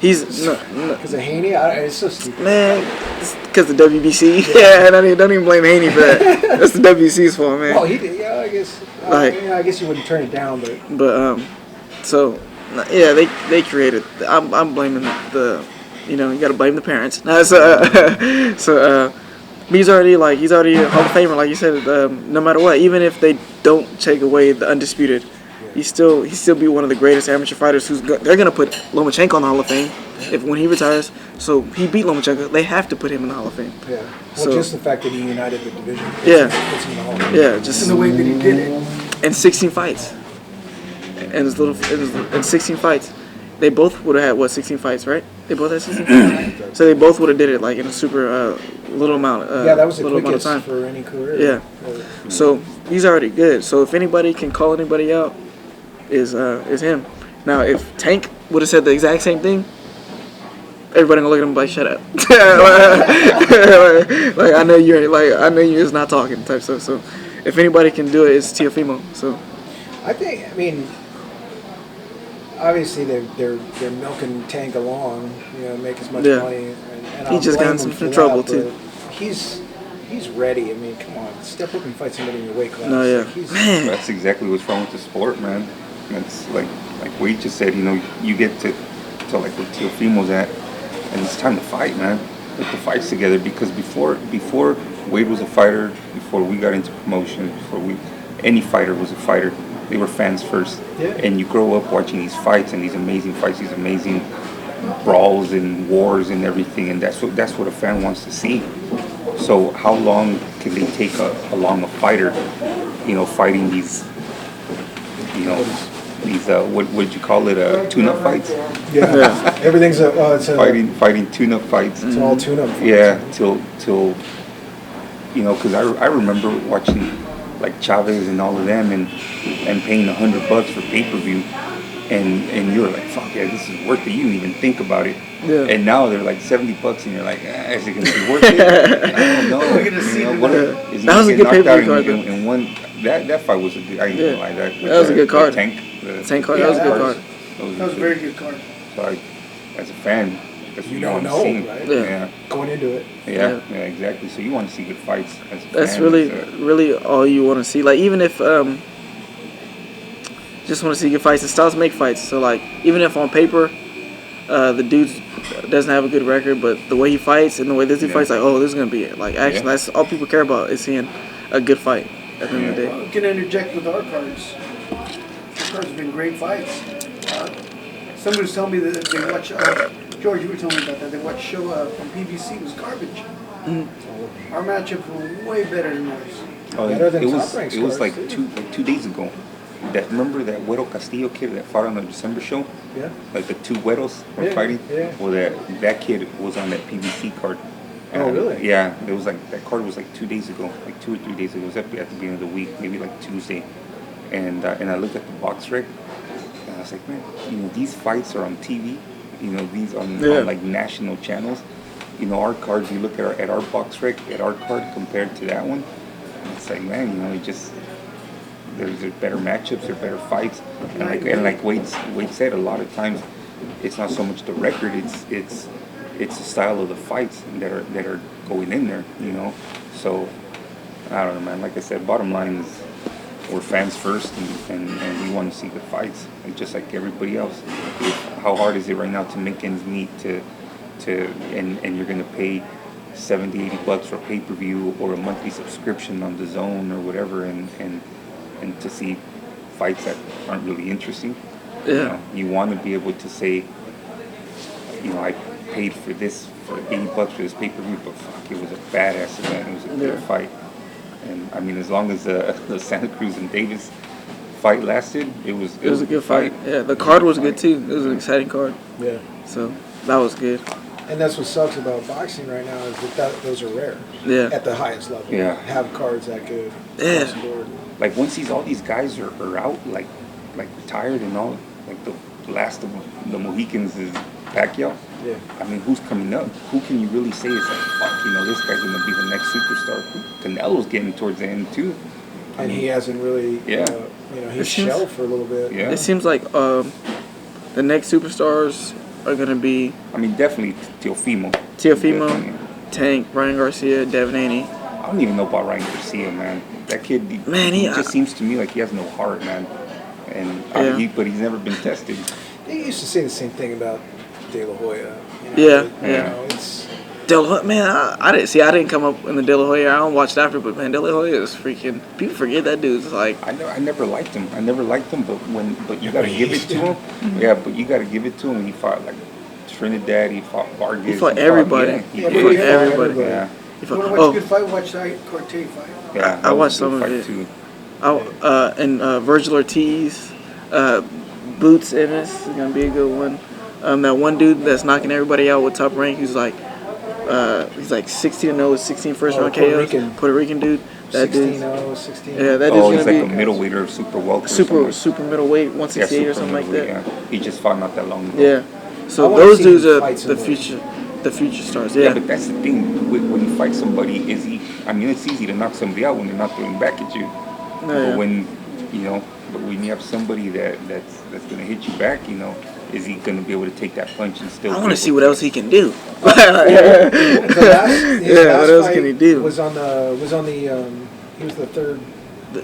A: He's...
B: Because of Haney? It's so stupid.
A: Man, it's because of WBC. Yeah, don't even blame Haney for that. That's the WBC's fault, man.
B: Oh, he did. Yeah, I guess. I guess you wouldn't turn it down, but.
A: So, yeah, they created. I'm blaming the, you got to blame the parents. So he's already a Hall of Famer, like you said. No matter what, even if they don't take away the undisputed. He still be one of the greatest amateur fighters. They're gonna put Lomachenko in the Hall of Fame when he retires. So he beat Lomachenko. They have to put him in the Hall of Fame.
B: Yeah. Well, just the fact that he united the division.
A: Puts
B: him in the Hall of Fame.
A: Yeah. Just
D: in the way that he did it.
A: And 16 fights. And 16 fights. they both would have had what 16 fights, right? They both had 16 fights. So they both would have did it like in a super little amount.
B: Yeah, that was the
A: little amount of
B: quickest
A: time
B: for any career.
A: Yeah. So he's already good. So if anybody can call anybody out, is him. Now if Tank would have said the exact same thing, everybody gonna look at him like, shut up. like I know you're just not talking type stuff. So if anybody can do it, it's Teofimo. So
B: I mean, obviously they're milking Tank along, make as much money. And
A: he just got into some trouble too.
B: He's ready. I mean, come on, step up and fight somebody in your weight class.
A: No, yeah,
C: Man. That's exactly what's wrong with the sport, man. It's like Wade just said. You get to like where Teofimo's at, and it's time to fight, man. Put the fights together, because before Wade was a fighter, before we got into promotion, any fighter was a fighter. They were fans first.
B: Yeah.
C: And you grow up watching these fights and these amazing fights, these amazing brawls and wars and everything, and that's what a fan wants to see. So how long can they take along a fighter, fighting these, what would you call it, tune-up fights?
B: Yeah. Everything's
C: fighting tune-up fights.
B: It's all tune-up fights.
C: Yeah, till because I remember watching like Chavez and all of them and paying $100 for pay-per-view, and you're like, fuck yeah, this is worth it. You didn't even think about it.
A: Yeah.
C: And now they're like $70 and you're like, is it gonna be worth it? I don't know.
D: We're gonna see
A: that was a good pay-per-view card.
C: In one, that fight was a good. I ain't gonna lie, that
A: was a good card.
C: Tank
A: card. That was a good card.
D: That was a very good card.
C: So as a fan, that's what
B: You
C: you
B: don't
C: want
B: know,
C: to see.
B: right?
C: Yeah.
B: Going into it.
C: Yeah, exactly. So you want to see good fights as a
A: That's
C: fan.
A: really all you want to see. Like even if just want to see good fights, and styles make fights. So like even if on paper the dude doesn't have a good record, but the way he fights and the way this dude fights, like, oh, this is gonna be it. Like actually, that's all people care about, is seeing a good fight at the end of the day.
D: I can interject with our cards. Our cards have been great fights. Somebody was telling me that they watch. George, you were telling me about that. They watched a show on BBC. It was garbage. Our matchups were way better than theirs.
B: Better than
C: it
B: Top Rank's
C: was
B: cards,
C: like
B: too.
C: 2 days ago. Remember that Güero Castillo kid that fought on the December show?
B: Yeah.
C: Like the two Güeros were fighting?
B: Yeah.
C: Well, that kid was on that PBC card.
B: Oh, really?
C: Yeah. It was like, that card was like 2 days ago, like 2 or 3 days ago. It was at the beginning of the week, maybe like Tuesday. And I looked at the box rec, and I was like, man, these fights are on TV. These on like national channels. Our cards, you look at our box rec, at our card compared to that one, it's like, man, it just, there's better matchups, there's better fights, and like Wade said, a lot of times it's not so much the record, it's the style of the fights that are going in there, So I don't know, man. Like I said, bottom line is we're fans first, and we want to see good fights, just like everybody else. How hard is it right now to make ends meet and you're gonna pay $70-$80 for a pay-per-view or a monthly subscription on DAZN or whatever, and to see fights that aren't really interesting.
A: Yeah.
C: You want to be able to say, I paid for this for $80 for this pay-per-view, but fuck, it was a badass event. It was a good fight. And I mean, as long as the Santa Cruz and Davis fight lasted, it was
A: a good fight. Yeah, the card was good too. It was an exciting card.
B: Yeah.
A: So that was good.
B: And that's what sucks about boxing right now, is that those are rare.
A: Yeah.
B: At the highest level.
C: Yeah.
B: Have cards that good.
A: Yeah.
B: Across the board.
C: Like once all these guys are out, like retired and all, like the last of the Mohicans is Pacquiao.
B: Yeah.
C: I mean, who's coming up? Who can you really say is like, fuck, this guy's gonna be the next superstar? Canelo's getting towards the end too.
B: And he hasn't really, he's shelved for a little bit.
C: Yeah.
A: It seems like the next superstars are gonna be.
C: I mean, definitely Teofimo,
A: definitely. Tank, Ryan Garcia, Devin Haney.
C: I don't even know about Ryan Garcia, man. That kid, he just seems to me like he has no heart, man. And but he's never been tested.
B: They used to say the same thing about De La Hoya.
A: It's De La Hoya, man. I didn't come up in the De La Hoya. I don't watch it after, but man, De La Hoya is freaking. People forget that dude's like.
C: I never liked him. But you gotta give it to him. Yeah, but you gotta give it to him. He fought like Trinidad. He fought Vargas.
A: He fought everybody.
C: He
A: fought
C: did.
A: everybody.
C: Yeah.
D: You want to watch a good fight? Watch that Corte fight.
C: Yeah,
A: I watched some of it
C: too.
A: And Virgil Ortiz, Boots Ennis is gonna be a good one. That one dude that's knocking everybody out with top rank, he's like 16-0 with 16 first round KOs. Puerto Rican dude. That
B: 16-0, 16.
A: Yeah, that
C: Oh,
A: dude's
C: he's
A: gonna
C: like a middleweight or super welter.
A: super middleweight, 168 or something like that.
C: Yeah. He just fought not that long ago.
A: Yeah. So those dudes are the future stars. Yeah.
C: Yeah, but that's the thing. When you fight somebody, it's easy to knock somebody out when they're not throwing back at you. But when you have somebody that's gonna hit you back, is he gonna be able to take that punch and still?
A: I want to see what else he can do.
B: What
A: else can he do?
B: He was the third.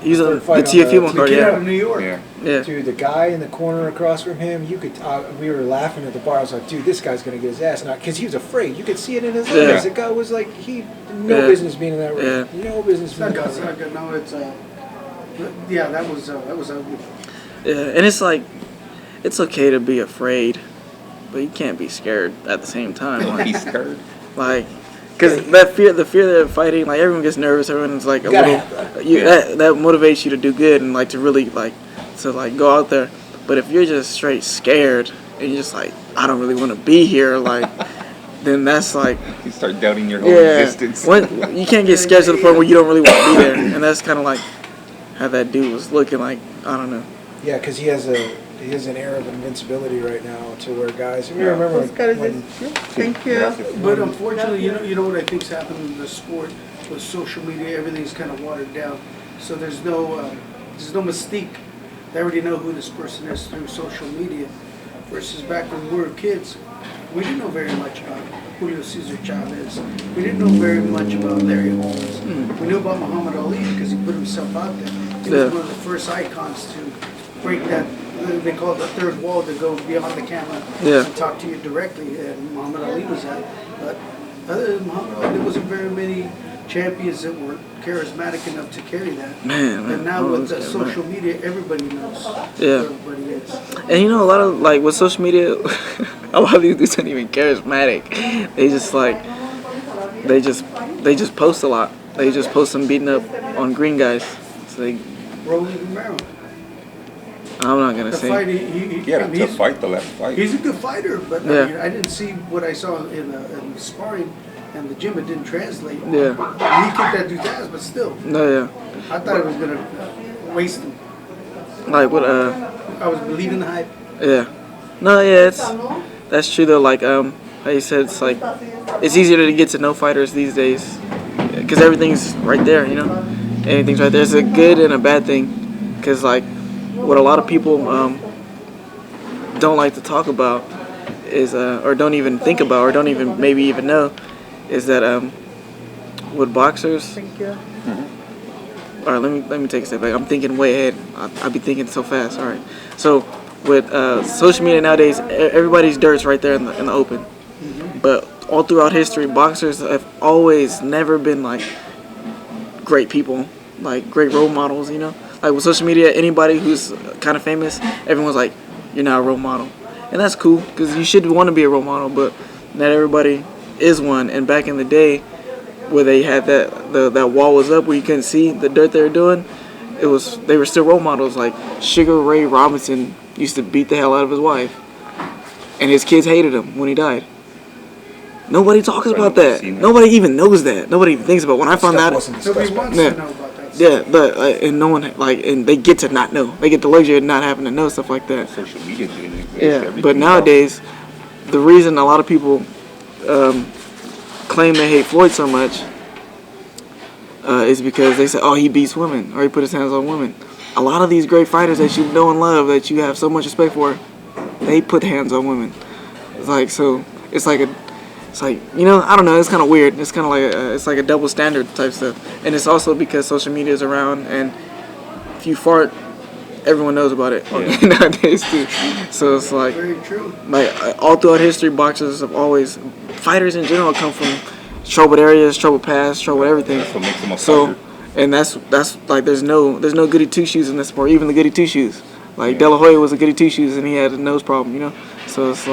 A: He's on the
B: fight
A: Teofimo card,
D: Kid out
A: yeah.
D: of New York.
A: Yeah.
B: Dude, the guy in the corner across from him, you could. We were laughing at the bar. I was like, dude, this guy's gonna get his ass knocked because he was afraid. You could see it in his eyes. The guy was like, no business being in that ring.
A: Yeah.
B: No business
D: It's
B: being
D: not
B: in
D: good.
B: that ring.
D: No, it's that was ugly.
A: Yeah, and it's like, it's okay to be afraid, but you can't be scared at the same time.
C: Be scared.
A: Like, because the fear of fighting, like everyone gets nervous. Everyone's like that motivates you to do good and like to really to go out there. But if you're just straight scared and you're just like, I don't really want to be here, like, then that's like
C: you start doubting your own existence.
A: You can't get scared to the point where you don't really want to be there, and that's kind of like how that dude was looking like. I don't know.
B: Yeah, because he has an air of invincibility right now to where guys. You remember when
E: Thank you.
D: But unfortunately, you know what I think's happened in the sport with social media. Everything's kind of watered down, so there's no mystique. They already know who this person is through social media. Versus back when we were kids, we didn't know very much about Julio Cesar Chavez. We didn't know very much about Larry Holmes. We knew about Muhammad Ali because he put himself out there. He was one of the first icons to break that. They call it the third wall, to go beyond the camera and talk to you directly. And Muhammad Ali was that. But other than Muhammad Ali, there wasn't very many champions that were charismatic enough to carry that.
A: Man,
D: and now with the social media, everybody knows who everybody is.
A: And a lot of with social media, a lot of these dudes aren't even charismatic. They just they just post a lot. They just post them beating up on green guys. So
D: Rolly Romero.
A: I'm not gonna say.
D: Fight,
C: he had a tough fight the last fight.
D: He's a good fighter, but I didn't see what I saw in sparring and the gym. It didn't translate.
A: Yeah.
D: He kicked that dude's ass, but still.
A: No, yeah.
D: I thought it was gonna waste him.
A: Like what?
D: I was believing the hype.
A: Yeah. No, yeah. That's true though. Like how you said, it's easier to get to know fighters these days because everything's right there. Anything's right there. It's a good and a bad thing because what a lot of people don't like to talk about is, or don't even think about, or don't even maybe even know, is that with boxers.
E: Thank you.
A: All right, let me take a step back. I'm thinking way ahead. I be thinking so fast. All right, so with social media nowadays, everybody's dirt's right there in the open. But all throughout history, boxers have always never been great people, great role models. With social media, anybody who's kind of famous, everyone's like, you're not a role model. And that's cool, because you should want to be a role model, but not everybody is one. And back in the day, where they had that wall was up where you couldn't see the dirt they were doing, they were still role models. Like Sugar Ray Robinson used to beat the hell out of his wife, and his kids hated him when he died. Nobody talks about that. Nobody even knows that. Nobody even thinks about it. When I found out,
D: Nobody wants to know about that.
A: Yeah, but and no one and they get to not know. They get the luxury of not having to know stuff like that.
C: Social media didn't exist.
A: Yeah, but nowadays, the reason a lot of people claim they hate Floyd so much is because they say, "Oh, he beats women, or he put his hands on women." A lot of these great fighters that you know and love, that you have so much respect for, they put hands on women. It's I don't know. It's kind of weird. It's kind of it's like a double standard type stuff. And it's also because social media is around, and if you fart, everyone knows about it nowadays too. So it's
D: very true.
A: All throughout history, boxers have always, fighters in general come from troubled areas, troubled past, troubled everything.
C: That's what makes them a
A: so,
C: fighter.
A: and that's there's no goody two shoes in this sport. Even the goody two shoes. De La Hoya was a goody two shoes, and he had a nose problem. So it's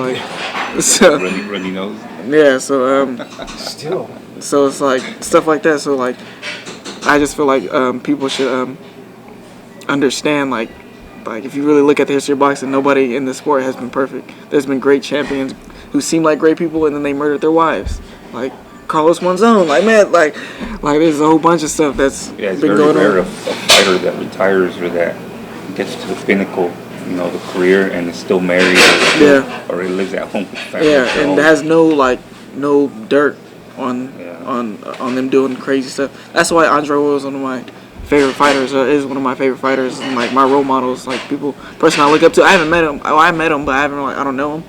C: runny nose.
A: Yeah, so
B: still.
A: So it's stuff like that. So I just feel like people should understand Like, if you really look at the history of boxing, nobody in the sport has been perfect. There's been great champions who seem like great people, and then they murdered their wives. Like Carlos Monzon. Like, man, like there's a whole bunch of stuff that's
C: it's
A: been
C: very
A: going
C: rare
A: on.
C: a fighter that retires or that gets to the pinnacle, the career and is still married or he lives at home with family.
A: Yeah, and has no dirt on them doing crazy stuff. That's why Andre was one of my favorite fighters. Is one of my favorite fighters and like my role models. Like person I look up to. I haven't met him. Oh, I met him, but I don't know him.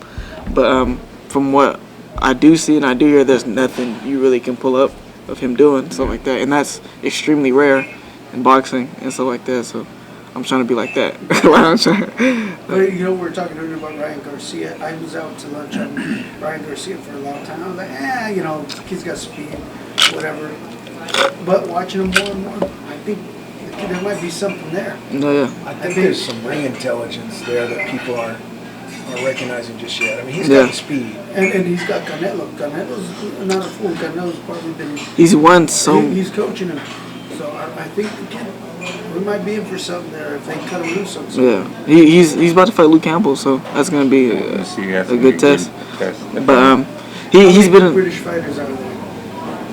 A: But from what I do see and I do hear, there's nothing you really can pull up of him doing stuff like that, and that's extremely rare in boxing and stuff like that. So I'm trying to be like that.
D: But we're talking earlier about Ryan Garcia. I was out to lunch on Ryan Garcia for a long time. I was like, he's got speed, whatever. But watching him more and more, I think there might be something there.
A: No, yeah.
B: I think there's some ring intelligence there that people aren't recognizing just yet. I mean, he's got the speed.
D: And he's got Canelo. Canelo's not a fool. Canelo's probably been...
A: He's won so...
D: He's coaching him. So I think the kid, we might be in for something there if they cut him loose on something.
A: Yeah. He's about to fight Luke Campbell, so that's going to be a good test. But he's been...
D: British fighters out there.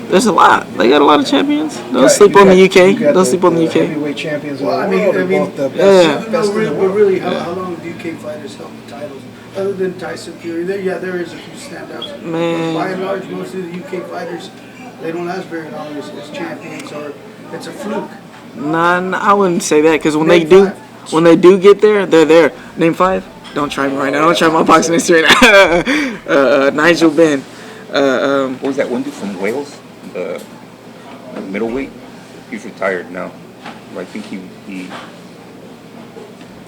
A: There's a lot. They got a lot of champions. Don't sleep on the UK. Don't sleep on the UK.
B: Heavyweight champions of the world. Both the
D: best in the world. But really, how long do UK fighters held the titles? Other than Tyson Fury, there is a few standouts.
A: Man.
D: But by and large, most of the UK fighters, they don't last very long as champions, or it's a fluke.
A: Nah, I wouldn't say that because when they do get there, they're there. Name 5. Don't try me right now. Don't try my boxing history right now. Nigel Benn.
C: What was that one dude from Wales? The middleweight. He's retired now. I think he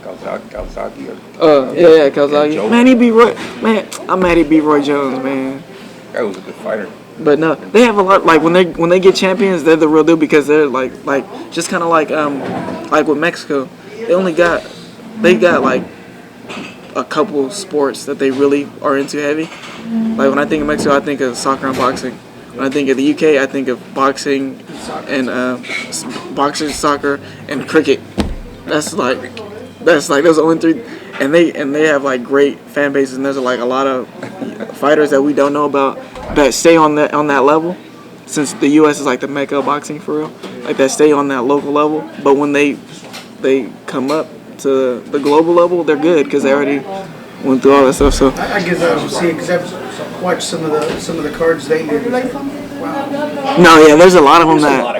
C: Calzaghe or
A: Calzaghe. Man, he beat Roy. Man, I'm mad he beat Roy Jones, man.
C: That was a good fighter.
A: But no, they have a lot. Like when they get champions, they're the real deal because they're like just kind of like with Mexico, they got like a couple sports that they really are into heavy. Like when I think of Mexico, I think of soccer and boxing. When I think of the UK, I think of boxing and boxing, soccer, and cricket. That's like those are the only 3, and they have like great fan bases. And there's like a lot of fighters that we don't know about that stay on that level. Since the US is like the mecca of boxing for real, like that stay on that local level. But when they come up to the global level, they're good because they already went through all that stuff. So
D: I guess I was seeing because I've watched some of the cards they did. Wow.
A: No, yeah, there's a lot of them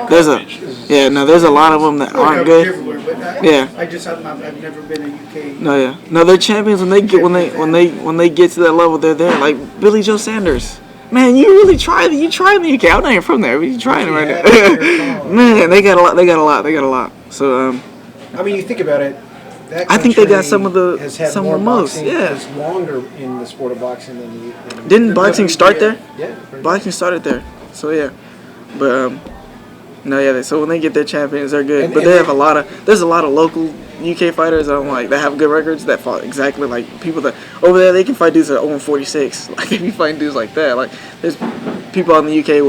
A: there's a lot of them that aren't good.
D: I've never been a UK.
A: No, they're champions when they get to that level. They're there. Like Billy Joe Sanders. Man, you really tried. You tried in the UK. I'm not even from there, but you trying it right now. Man, they got a lot. So
B: I mean, you think about it.
A: I think they got some of the most. Yeah.
B: It's longer in the sport of boxing than
A: Didn't boxing start there?
B: Yeah.
A: Boxing started there. So yeah, but so when they get their champions, they're good. But there's a lot of local UK fighters that have good records that fought exactly like people that over there they can fight dudes that are 0-46. Like if you fight dudes like that, like there's people in the UK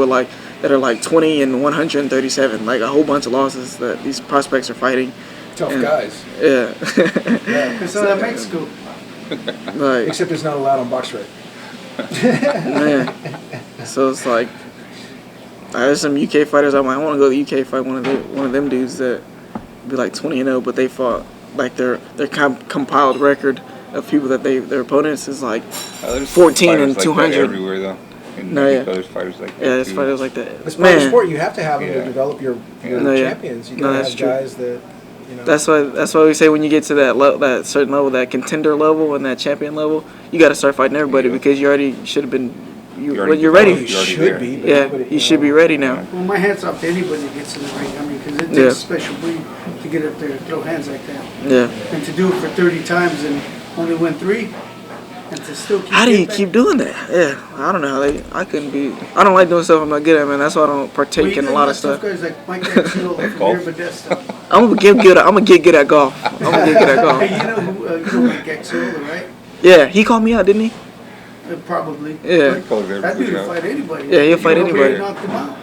A: that are like 20 and 137, like a whole bunch of losses that these prospects are fighting.
B: Tough guys.
A: Yeah.
D: Because of Mexico.
A: Like,
B: except it's not allowed on BoxRec.
A: Man. So it's like there's some UK fighters. I want to go to the UK fight one of them dudes that be like 20-0, but they fought like their compiled record of people that their opponents is like 14 and 200
C: everywhere though. There's fighters like that.
A: Yeah, there's fighters like that.
B: It's part of the sport. You have to have them to develop your champions. You gotta have guys that.
A: That's why we say when you get to that certain level, that contender level and that champion level, you got to start fighting everybody because you already should have been. You're ready.
B: You should be.
A: You should be ready now.
D: Well, my hat's off to anybody that gets in the ring. I mean, because it takes a special breed to get up there and throw hands like that.
A: Yeah.
D: And to do it for 30 times and only win 3, and to still keep.
A: How do you keep doing that? Yeah, I don't know how I couldn't be. I don't like doing stuff I'm not good at, man. That's why I don't partake in a lot of stuff.
D: Guys like Mike Axel from Podesta.
A: I'm gonna get good at golf.
D: Hey, you know who Mike Axel, right?
A: Yeah, he called me out, didn't he?
D: Probably.
A: Yeah.
D: That dude will fight anybody.
A: Yeah, he'll fight anybody.
D: Knock them out.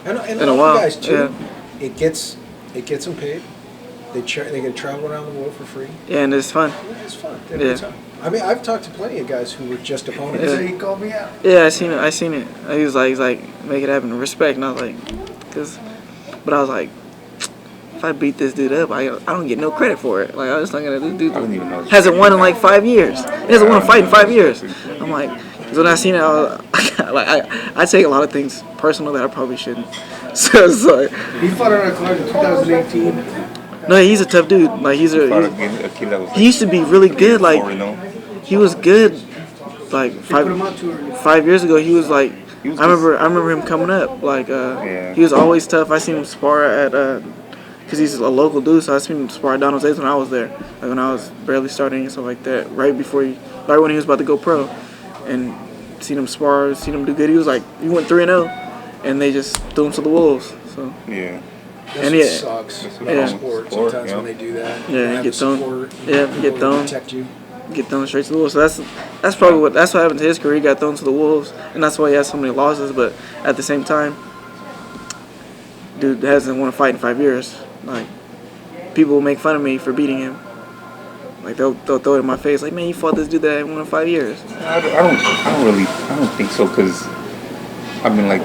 B: And a lot of guys too. Yeah. It gets them paid. They get to travel around the world for free.
A: Yeah, and it's fun.
B: Yeah, it's fun. They have a good time. I mean, I've talked to plenty of guys who were just opponents.
D: So he called me out.
A: Yeah, I seen it. He was like, make it happen, respect. And I was like, but I was like, if I beat this dude up, I don't get no credit for it. Like, I was not gonna do. Dude
C: I don't even know.
A: hasn't won in like 5 years. He hasn't won a fight in 5 years. I'm like, because when I seen it, I take a lot of things personal that I probably shouldn't. So it's like,
D: He fought on our card in 2018.
A: no, he's a tough dude. Like he used to be really good. Like he was good. Like
D: Put him out too early.
A: 5 years ago, he was like. I remember him coming up. Like he was always tough. I seen him spar at because he's a local dude. So I seen him spar at Donald's Days when I was there. Like when I was barely starting and stuff like that. Right when he was about to go pro, and seen him spar, seen him do good. He went 3-0, and they just threw him to the wolves. So
C: yeah.
B: That's what sucks.
A: Yeah.
B: Sport sometimes when they do that.
A: Yeah, you get thrown. Yeah, you get thrown.
B: Protect you.
A: Get thrown straight to the wolves. So that's probably what happened to his career. He got thrown to the wolves, and that's why he has so many losses. But at the same time, dude hasn't won a fight in 5 years. Like people will make fun of me for beating him. Like they'll throw it in my face. Like, man, you fought this dude that ain't won in 5 years.
C: I don't think so, because I mean, like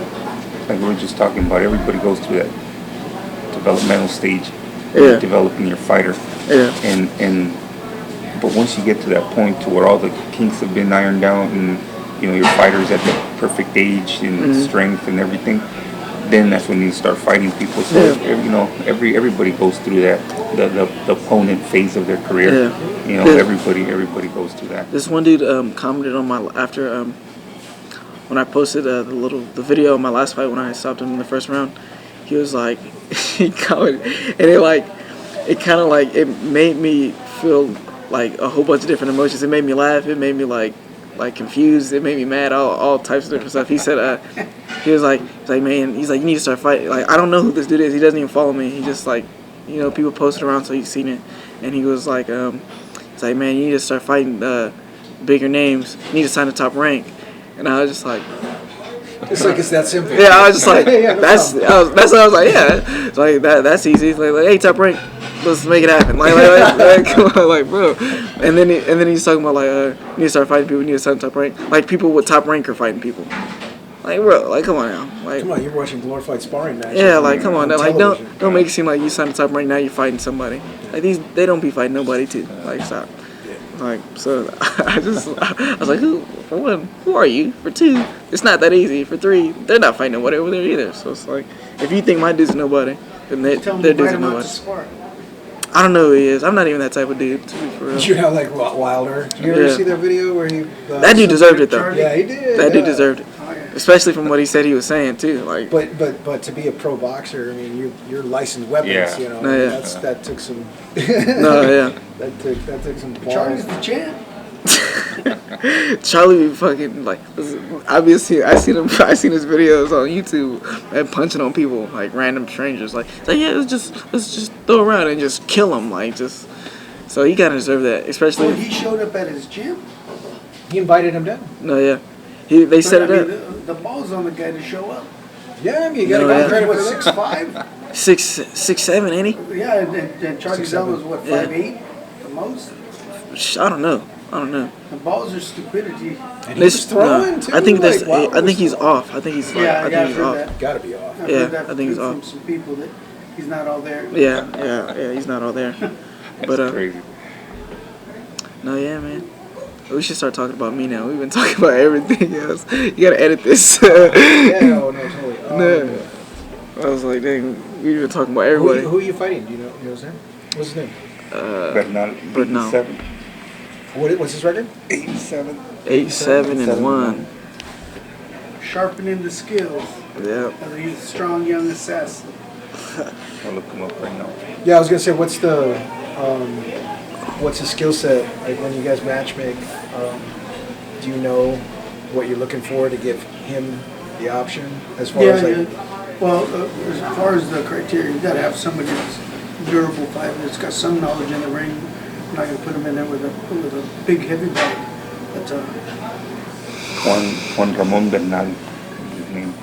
C: we were just talking about, everybody goes through that developmental stage, developing your fighter, but once you get to that point to where all the kinks have been ironed out, and your fighter's at the perfect age and strength and everything, then that's when you start fighting people. So everybody goes through that, the opponent phase of their career. Everybody goes through that.
A: This one dude commented on after when I posted the video of my last fight when I stopped him in the first round. He was like, he commented, and it made me feel like a whole bunch of different emotions. It made me laugh. It made me like confused. It made me mad. All types of different stuff. He said, he was like, man, he's like, you need to start fighting. Like, I don't know who this dude is. He doesn't even follow me. He just like, people posted around, so he's seen it. And he was like, he's like, man, you need to start fighting bigger names. You need to sign the Top Rank. And I was just like,
B: it's that simple.
A: Yeah, I was just like,
B: Yeah,
A: that's what I was like, yeah. It's like that's easy. It's like, hey, Top Rank, let's make it happen. Like come on, like, bro. And then he's talking about like, you need to start fighting people. You need to sign Top Rank. Like people with Top Rank are fighting people. Like, bro, like, come on now. Like,
B: come on, you're watching glorified sparring matches.
A: Yeah, like, come on now. Like,
B: television.
A: don't make it seem like you signed the Top Rank, now you're fighting somebody. Like they don't be fighting nobody too. Like, stop. Like, so I was like, for one, who are you? For two, it's not that easy. For three, they're not fighting nobody over there either. So it's like, if you think my dude's nobody, then their dude's nobody. I don't know who he is. I'm not even that type of dude, to be for real.
B: You know, like Wilder. Did you ever see that video where he...
A: that dude deserved it, though.
B: Yeah, he did.
A: That dude deserved it. Especially from what he said he was saying, too. Like,
B: But to be a pro boxer, I mean, you're licensed weapons, that took some... That took some balls.
D: Charlie's the champ.
A: Charlie be fucking like, obviously I seen his videos on YouTube and punching on people, like random strangers. Like yeah, let's just throw around and just kill him, like just. So he gotta deserve that, especially.
D: Oh, he showed up at his gym.
B: He invited him down.
A: No, yeah, they set it up.
D: The ball's on the guy to show up.
B: Yeah, I mean, you gotta go credit for
D: 6'5".
A: 6'7", ain't he?
D: Yeah, and Charlie Dell was what, 5'8", the most.
A: I don't know.
D: The balls are stupidity.
B: And he's throwing too.
A: I think
B: he's
A: off. I think he's off.
D: That.
B: Gotta be off.
A: Yeah, I think he's off.
D: From some people that he's not all there.
A: Yeah, he's not all there.
C: But crazy.
A: No, yeah, man. We should start talking about me now. We've been talking about everything else. You gotta edit this.
B: No, totally.
A: I was like, dang, we've been talking about everybody.
B: Who are you fighting? Do you know his name? What's his name?
C: Bernal.
B: What's his record?
C: 8-7.
A: 8-7-1.
D: Sharpening the skills.
A: Yeah.
D: Of a strong young assassin.
C: I'll look him up right now.
B: Yeah, I was gonna say, what's his skill set? Like when you guys matchmake, do you know what you're looking for to give him the option as far as like?
D: Well, as far as the criteria, you got to have somebody that's durable fighter that's got some knowledge in the ring. I'm not going to put him in there with a big heavy bag. But
C: Juan Ramon Bernal is his name.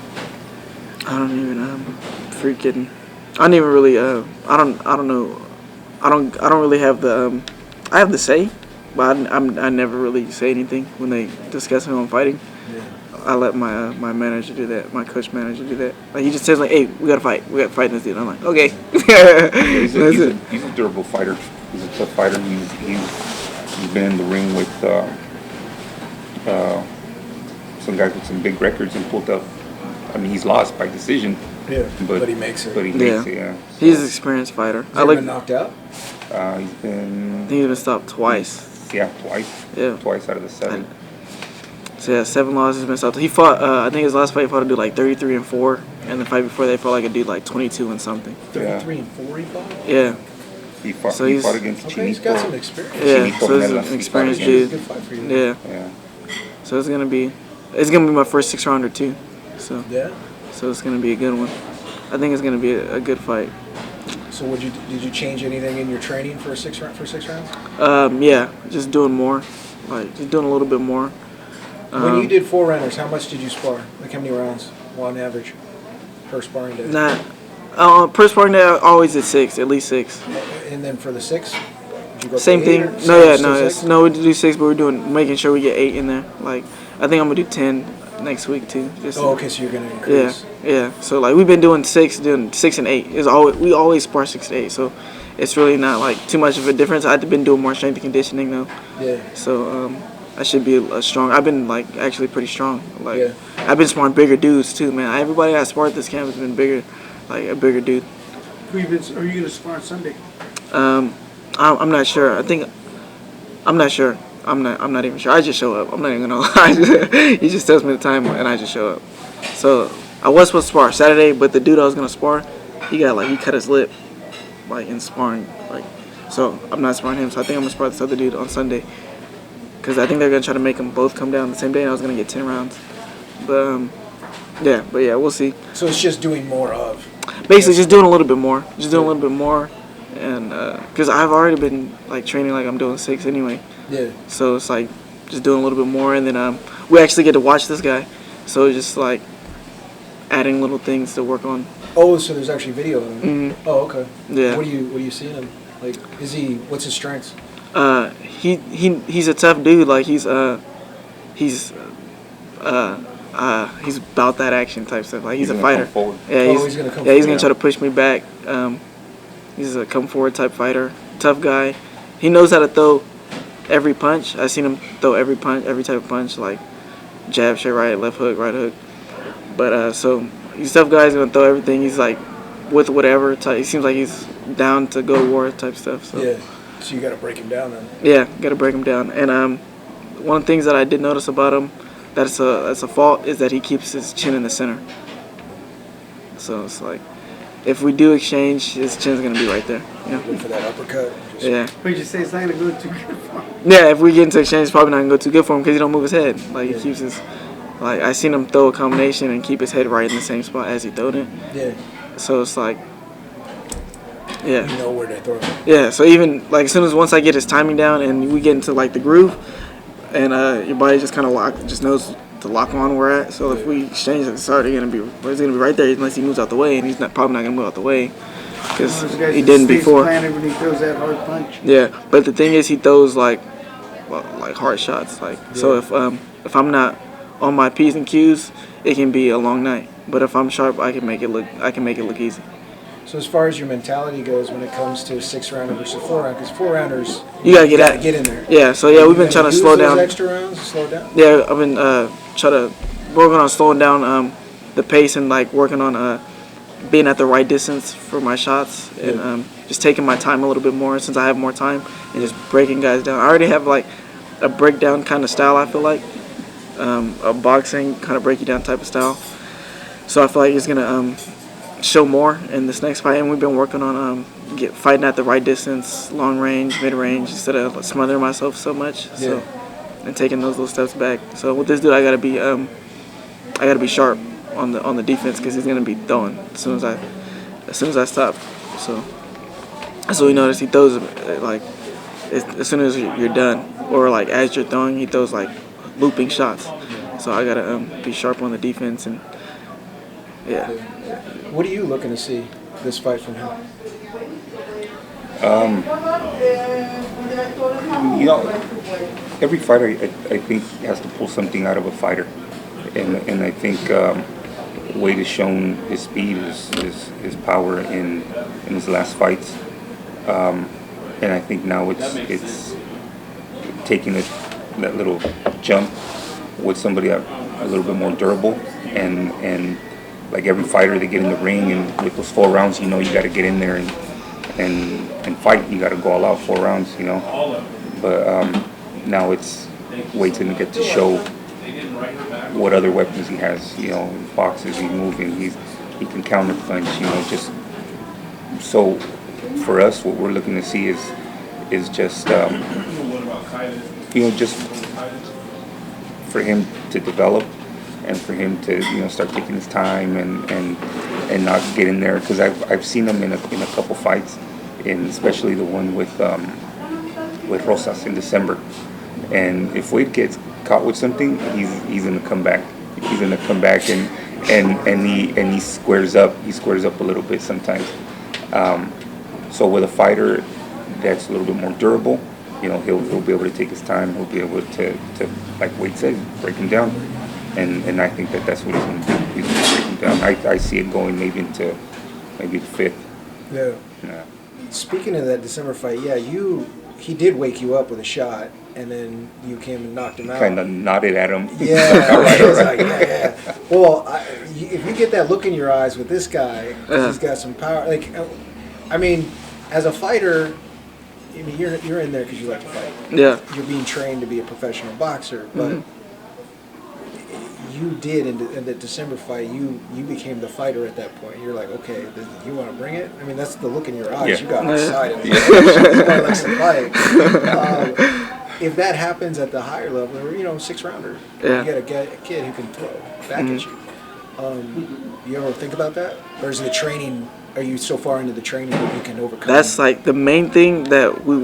A: I don't even freaking. I don't even really. I don't know I don't really have the I have the say, but I never really say anything when they discuss who I'm fighting.
B: Yeah.
A: I let my my manager do that, my coach manager do that. Like he just says like, hey, we gotta fight this dude. I'm like, okay.
C: He's a durable fighter. He's a tough fighter. He's been in the ring with some guys with some big records and pulled up. I mean, he's lost by decision.
B: Yeah, but he makes it.
C: But he makes it, yeah. So,
A: he's an experienced fighter.
B: Has he been knocked out?
C: He's been...
A: He's been stopped twice.
C: Yeah, twice.
A: Yeah.
C: Twice out of the 7.
A: So yeah, 7 losses, been stopped. He fought, I think his last fight he fought a dude like 33-4, and the fight before they fought like a dude like 22 and something.
B: 33-4 he fought?
A: Yeah.
C: He fought against Chinito.
B: He's got some experience.
A: Yeah, so he's an experienced dude.
B: Good fight for you.
A: Yeah. So it's gonna be my first 6-rounder too. So
B: yeah.
A: So it's gonna be a good one. I think it's gonna be a good fight.
B: So did you change anything in your training for 6 rounds?
A: Yeah, just doing more, like just doing a little bit more.
B: When you did 4 rounders, how much did you spar? Like how many rounds on average per sparring day?
A: Per sparring day, I always did 6, at least 6.
B: And then for the 6, did you go
A: same
B: for
A: thing.
B: 8
A: No, we do 6, but we're making sure we get 8 in there. Like I think I'm gonna do 10 next week too.
B: Okay, so you're gonna increase.
A: Yeah. So like we've been doing 6 and 8. We always spar 6 to 8. So it's really not like too much of a difference. I've been doing more strength and conditioning though. Yeah. So I should be strong. I've been like actually pretty strong. Like I've been sparring bigger dudes too, man. Everybody I sparred this camp has been bigger, like a bigger dude.
D: Are you gonna spar on Sunday?
A: I'm not sure. I'm not sure. I'm not even sure. I just show up. I'm not even gonna lie. He just tells me the time and I just show up. So I was supposed to spar Saturday, but the dude I was gonna spar, he cut his lip, like in sparring, like. So I'm not sparring him. So I think I'm gonna spar this other dude on Sunday, because I think they're gonna try to make them both come down the same day. And I was gonna get 10 rounds, but yeah, we'll see.
B: So it's just doing more of.
A: Basically, just doing a little bit more. And because I've already been like training like I'm doing 6 anyway. Yeah. So it's like just doing a little bit more, and then we actually get to watch this guy, so it's just like adding little things to work on.
B: Oh, so there's actually video of him.
A: Mm-hmm.
B: Oh, okay.
A: Yeah.
B: What are you seeing him? Like, what's his strengths?
A: He's a tough dude. Like he's about that action type stuff. Like he's a fighter. Yeah, he's gonna come forward. He's gonna try to push me back. He's a come forward type fighter. Tough guy. He knows how to throw every punch. I've seen him throw every punch, every type of punch, like jab, straight right, left hook, right hook. But so he's a tough guy. He's gonna throw everything. He's like with whatever type. He seems like he's down to go to war type stuff. So.
B: Yeah. So you got to break him down then.
A: Yeah, got to break him down. And one of the things that I did notice about him that's a fault is that he keeps his chin in the center. So it's like if we do exchange, his chin's gonna be right there. Yeah.
B: Wait for that uppercut.
A: Yeah.
D: But you say it's not gonna go too good for him.
A: Yeah, if we get into exchange, it's probably not gonna go too good for him because he don't move his head. Like he keeps his, like I seen him throw a combination and keep his head right in the same spot as he throwed it. Yeah. So it's like. Yeah.
B: You know where to throw it.
A: Yeah. So even like as soon as once I get his timing down and we get into like the groove, and your body just kind of just knows to lock on where we're at. So if we exchange, it's already gonna be right there unless he moves out the way, and he's probably not gonna move out the way because he didn't before.
D: When he throws that hard punch.
A: Yeah, but the thing is, he throws like hard shots. Like so, if I'm not on my P's and Q's, it can be a long night. But if I'm sharp, I can make it look easy.
B: So as far as your mentality goes, when it comes to 6-rounder versus 4-rounder, because 4-rounders,
A: you gotta get
B: in there.
A: Yeah. So yeah, we've been trying to slow down.
B: Those extra rounds, slow down.
A: Yeah, I've been working on slowing down the pace and like working on being at the right distance for my shots and just taking my time a little bit more since I have more time and just breaking guys down. I already have like a breakdown kind of style. I feel like a boxing kind of break you down type of style. So I feel like it's gonna show more in this next fight, and we've been working on fighting at the right distance, long range, mid range, instead of smothering myself so much. Yeah. So and taking those little steps back. So with this dude, I gotta be sharp on the defense because he's gonna be throwing as soon as I stop. So we notice he throws like as soon as you're done or like as you're throwing, he throws like looping shots. So I gotta be sharp on the defense and yeah.
B: What are you looking to see this fight from him?
C: You know, every fighter, I think, has to pull something out of a fighter, and I think Wade has shown his speed, his power in his last fights, and I think now it's taking that little jump with somebody a little bit more durable, and like every fighter, they get in the ring, and with those 4 rounds, you know, you got to get in there and fight. You got to go all out 4 rounds, you know. But now it's Wade's going to get to show what other weapons he has. You know, he boxes, he's moving, he can counter punch. You know, just so for us, what we're looking to see is just you know, just for him to develop and for him to, you know, start taking his time and not get in there, because I've seen him in a couple fights, especially the one with Rosas in December. And if Wade gets caught with something, he's gonna come back. He's gonna come back and he squares up. He squares up a little bit sometimes. So with a fighter that's a little bit more durable, you know, he'll be able to take his time. He'll be able to like Wade said, break him down. And I think that's what he's gonna do. He's gonna break him down. I see it going maybe into the 5th.
B: Yeah.
C: Yeah.
B: Speaking of that December fight, yeah, he did wake you up with a shot, and then you came and knocked him out.
C: Kind of nodded at him.
B: Yeah,
C: all right.
B: Like, yeah. Well, if you get that look in your eyes with this guy, 'cause he's got some power. Like, I mean, as a fighter, I mean, you're in there because you like to fight.
A: Yeah.
B: You're being trained to be a professional boxer, but you did in the December fight. You became the fighter at that point. You're like, okay, you want to bring it? I mean, that's the look in your eyes.
C: Yeah.
B: You got excited. This guy likes to fight. If that happens at the higher level, or, you know, 6-rounder,
A: Yeah.
B: you got a kid who can throw back at you. You ever think about that? Or is the training? Are you so far into the training that you can overcome?
A: That's like the main thing that we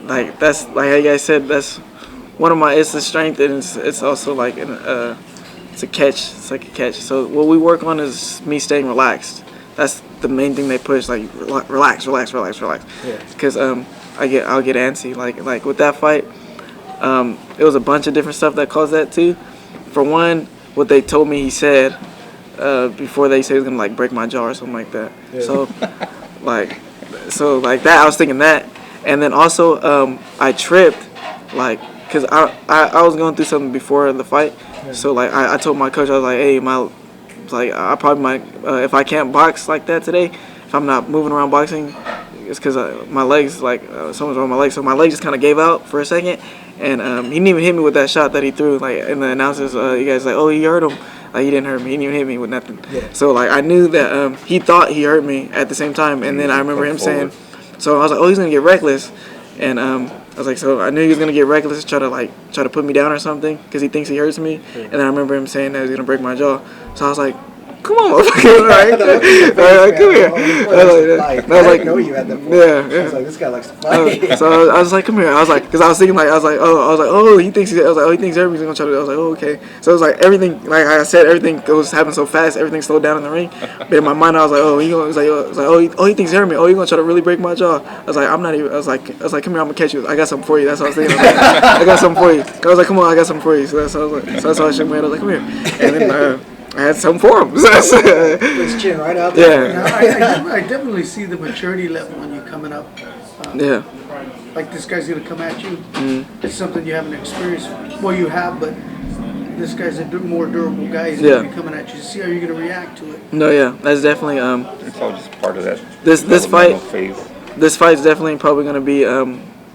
A: like. That's like how you guys said. That's one of my. It's the strength, and it's also like it's a catch. It's like a catch. So what we work on is me staying relaxed. That's the main thing they push. Like relax.
B: Yeah.
A: Because I'll get antsy. Like with that fight, it was a bunch of different stuff that caused that too. For one, what they told me he said before, they said he was gonna like break my jaw or something like that.
B: Yeah.
A: So like that, I was thinking that, and then also I tripped, like, cause I was going through something before the fight.
B: Yeah.
A: So like I told my coach, I was like, hey, I probably might if I can't box like that today, if I'm not moving around boxing, it's because my legs, like something's wrong with my legs. So my leg just kind of gave out for a second, and he didn't even hit me with that shot that he threw. Like, and the announcers, you guys like, oh, he hurt him. Like, he didn't hurt me. He didn't even hit me with nothing.
B: Yeah.
A: So like I knew that he thought he hurt me at the same time, and then I remember him saying, so I was like, oh, he's gonna get reckless, and I was like, so I knew he was gonna get reckless, try to put me down or something, because he thinks he hurts me.
B: Yeah.
A: And then I remember him saying that he was gonna break my jaw. So I was like, come on, motherfucker. Like, come here.
B: I didn't know you at that point.
A: Yeah.
B: I was like, this guy likes to fight.
A: So I was like, come here. I was like, because I was thinking, like, oh, he thinks everything's gonna try to. I was like, oh, okay. So it was like everything, like I said, everything happening so fast, everything slowed down in the ring. But in my mind, I was like, he thinks he hurt me. Oh, he's gonna try to really break my jaw. I was like, I'm not even. I was like, come here, I'm gonna catch you. I got something for you. That's what I was thinking. I got something for you. I was like, come on, I got something for you. So that's how I shook my head. I was like, come here. And then I had something for him.
B: Put his chin right out there.
A: Yeah.
D: I definitely see the maturity level when you're coming up.
A: Yeah.
D: Like, this guy's going to come at you. It's something you haven't experienced. Well, you have, but this guy's a more durable guy. He's going to be coming at you. See how you're going to react to it.
A: No, yeah. That's definitely
C: It's all just part of that.
A: This fight
C: phase.
A: This fight's definitely probably going to be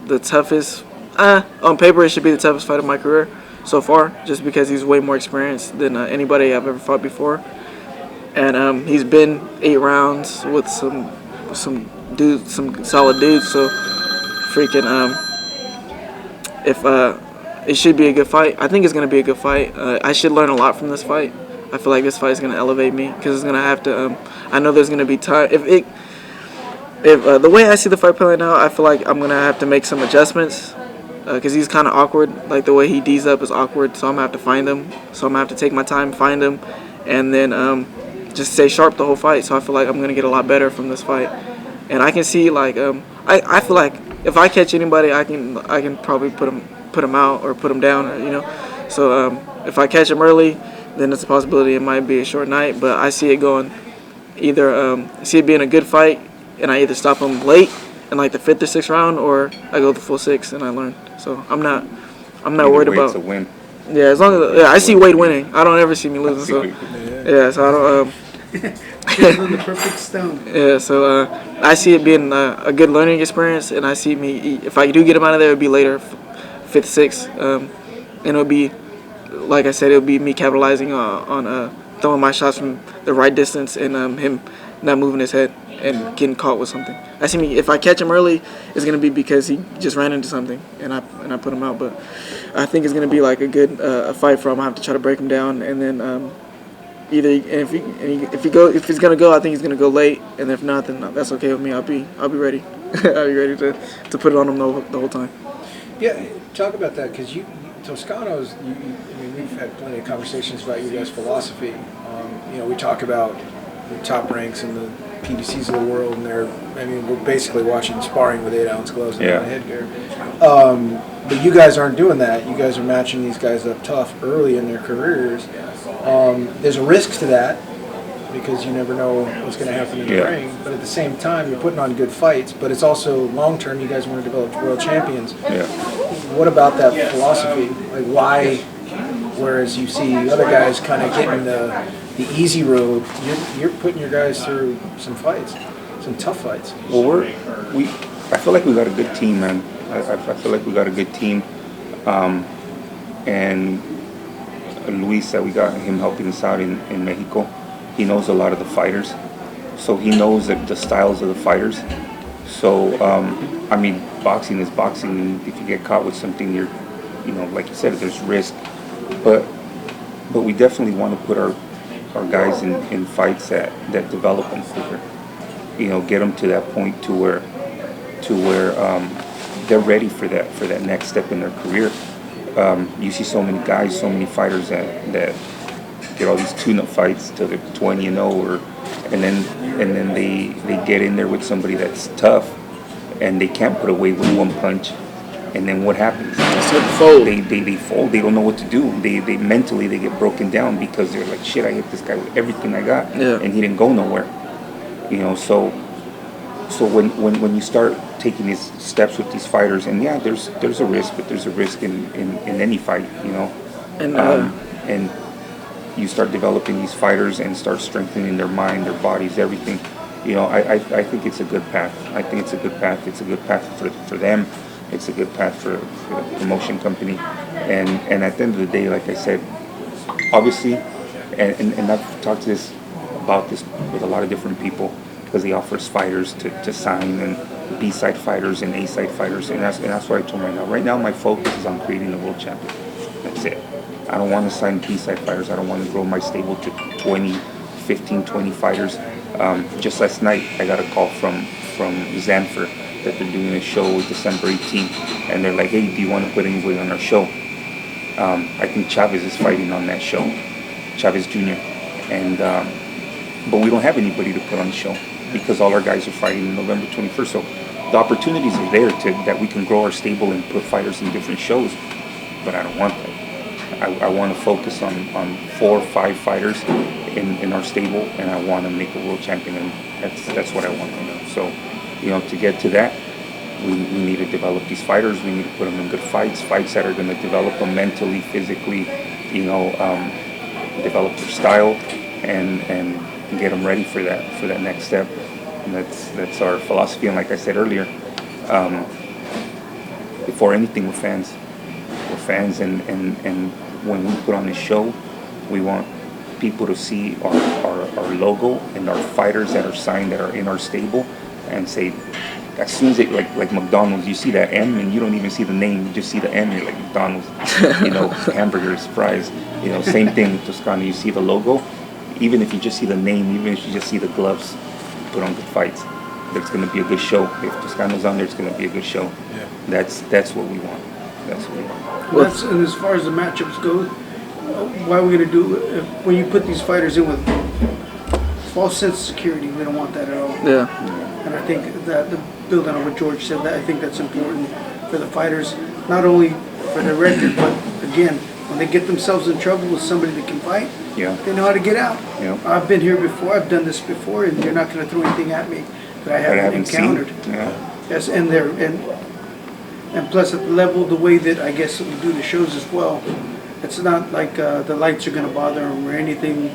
A: the toughest. On paper, it should be the toughest fight of my career so far, just because he's way more experienced than anybody I've ever fought before, and he's been 8 rounds with some solid dudes. So freaking if it should be a good fight. I think it's gonna be a good fight. I should learn a lot from this fight. I feel like this fight is gonna elevate me, because it's gonna have to. I know there's gonna be time if the way I see the fight playing out, I feel like I'm gonna have to make some adjustments. Because he's kind of awkward, like the way he D's up is awkward, so I'm going to have to find him. So I'm going to have to take my time, find him, and then just stay sharp the whole fight. So I feel like I'm going to get a lot better from this fight. And I can see, like, I feel like if I catch anybody, I can probably put them out or put them down, or, you know. So if I catch them early, then it's a possibility it might be a short night. But I see it going either see it being a good fight, and I either stop them late in like the 5th or 6th round, or I go the full 6 and I learn. So I'm not worried about.
C: It's a win.
A: Yeah, as long as I see Wade winning, I don't ever see me losing. So yeah, so I don't.
D: On the perfect stone.
A: Yeah, so I see it being a good learning experience, and I see me, if I do get him out of there, it'll be later, 5th, 6th, and it'll be, like I said, it'll be me capitalizing on throwing my shots from the right distance and him not moving his head and getting caught with something. I see me, if I catch him early, it's gonna be because he just ran into something and I put him out. But I think it's gonna be like a good a fight for him. I have to try to break him down, and then. Either if he's gonna go, I think he's gonna go late, and if not, then that's okay with me. I'll be ready. I'll be ready to put it on him the whole time.
B: Yeah, talk about that, because Toscano's. I mean, we've had plenty of conversations about you guys' philosophy. We talk about the top ranks and the PDCs of the world, and we're basically watching sparring with 8-ounce gloves and headgear. But you guys aren't doing that. You guys are matching these guys up tough early in their careers. There's a risk to that because you never know what's going to happen in the ring. But at the same time, you're putting on good fights. But it's also long term. You guys want to develop world champions.
C: Yeah.
B: What about that philosophy? Like, why? Whereas you see other guys kind of getting the easy road, you're putting your guys through some fights, some tough fights.
C: Well, I feel like we got a good team, man. I feel like we got a good team, and Luis, that we got him helping us out in Mexico, he knows a lot of the fighters, so he knows the styles of the fighters. So boxing is boxing, and if you get caught with something, you're, like you said, there's risk, but we definitely want to put our guys in fights that develop them quicker. Get them to that point to where they're ready for that next step in their career. You see so many guys, so many fighters that get all these tune-up fights till they're 20-0, and then they get in there with somebody that's tough, and they can't put away with one punch, and then what happens? They fold. They don't know what to do. They mentally they get broken down because they're like, shit, I hit this guy with everything I got, and he didn't go nowhere. So when you start taking these steps with these fighters, and there's a risk, but there's a risk in any fight, and you start developing these fighters and start strengthening their mind, their bodies, everything. I think it's a good path. I think it's a good path. It's a good path for them. It's a good path for the promotion company. And at the end of the day, like I said, obviously, and I've talked about this with a lot of different people, because he offers fighters to sign, and B-side fighters and A-side fighters, and that's what I told him right now. Right now, my focus is on creating a world champion. That's it. I don't want to sign B-side fighters. I don't want to grow my stable to 20 fighters. Just last night, I got a call from Zanfer that they're doing a show December 18th, and they're like, hey, do you want to put anybody on our show? I think Chavez is fighting on that show, Chavez Jr., and but we don't have anybody to put on the show because all our guys are fighting November 21st. So the opportunities are there that we can grow our stable and put fighters in different shows, but I don't want that. I want to focus on 4 or 5 fighters in our stable, and I want to make a world champion, and that's what I want right now. So, to get to that, we need to develop these fighters. We need to put them in good fights that are going to develop them mentally, physically, develop their style, and get them ready for that next step. And that's our philosophy. And like I said earlier, before anything, we're fans. We're fans, and when we put on this show, we want people to see our logo and our fighters that are signed, that are in our stable, and say, as soon as like McDonald's, you see that M and you don't even see the name, you just see the M, you're like, McDonald's, hamburgers, fries, same thing with Toscano. You see the logo, even if you just see the name, even if you just see the gloves, put on good fights, it's going to be a good show. If Toscano's on there, it's going to be a good show. Yeah. That's what we want. That's what we want.
D: And as far as the matchups go, why are we going to do when you put these fighters in with false sense of security? We don't want that at all.
A: Yeah.
D: And I think that building on what George said, that I think that's important for the fighters, not only for their record, but again, when they get themselves in trouble with somebody that can fight, they know how to get out. I've been here before, I've done this before, and you're not going to throw anything at me that I haven't encountered. Yes, and and plus at the level, the way that I guess we do the shows as well, it's not like the lights are going to bother them or anything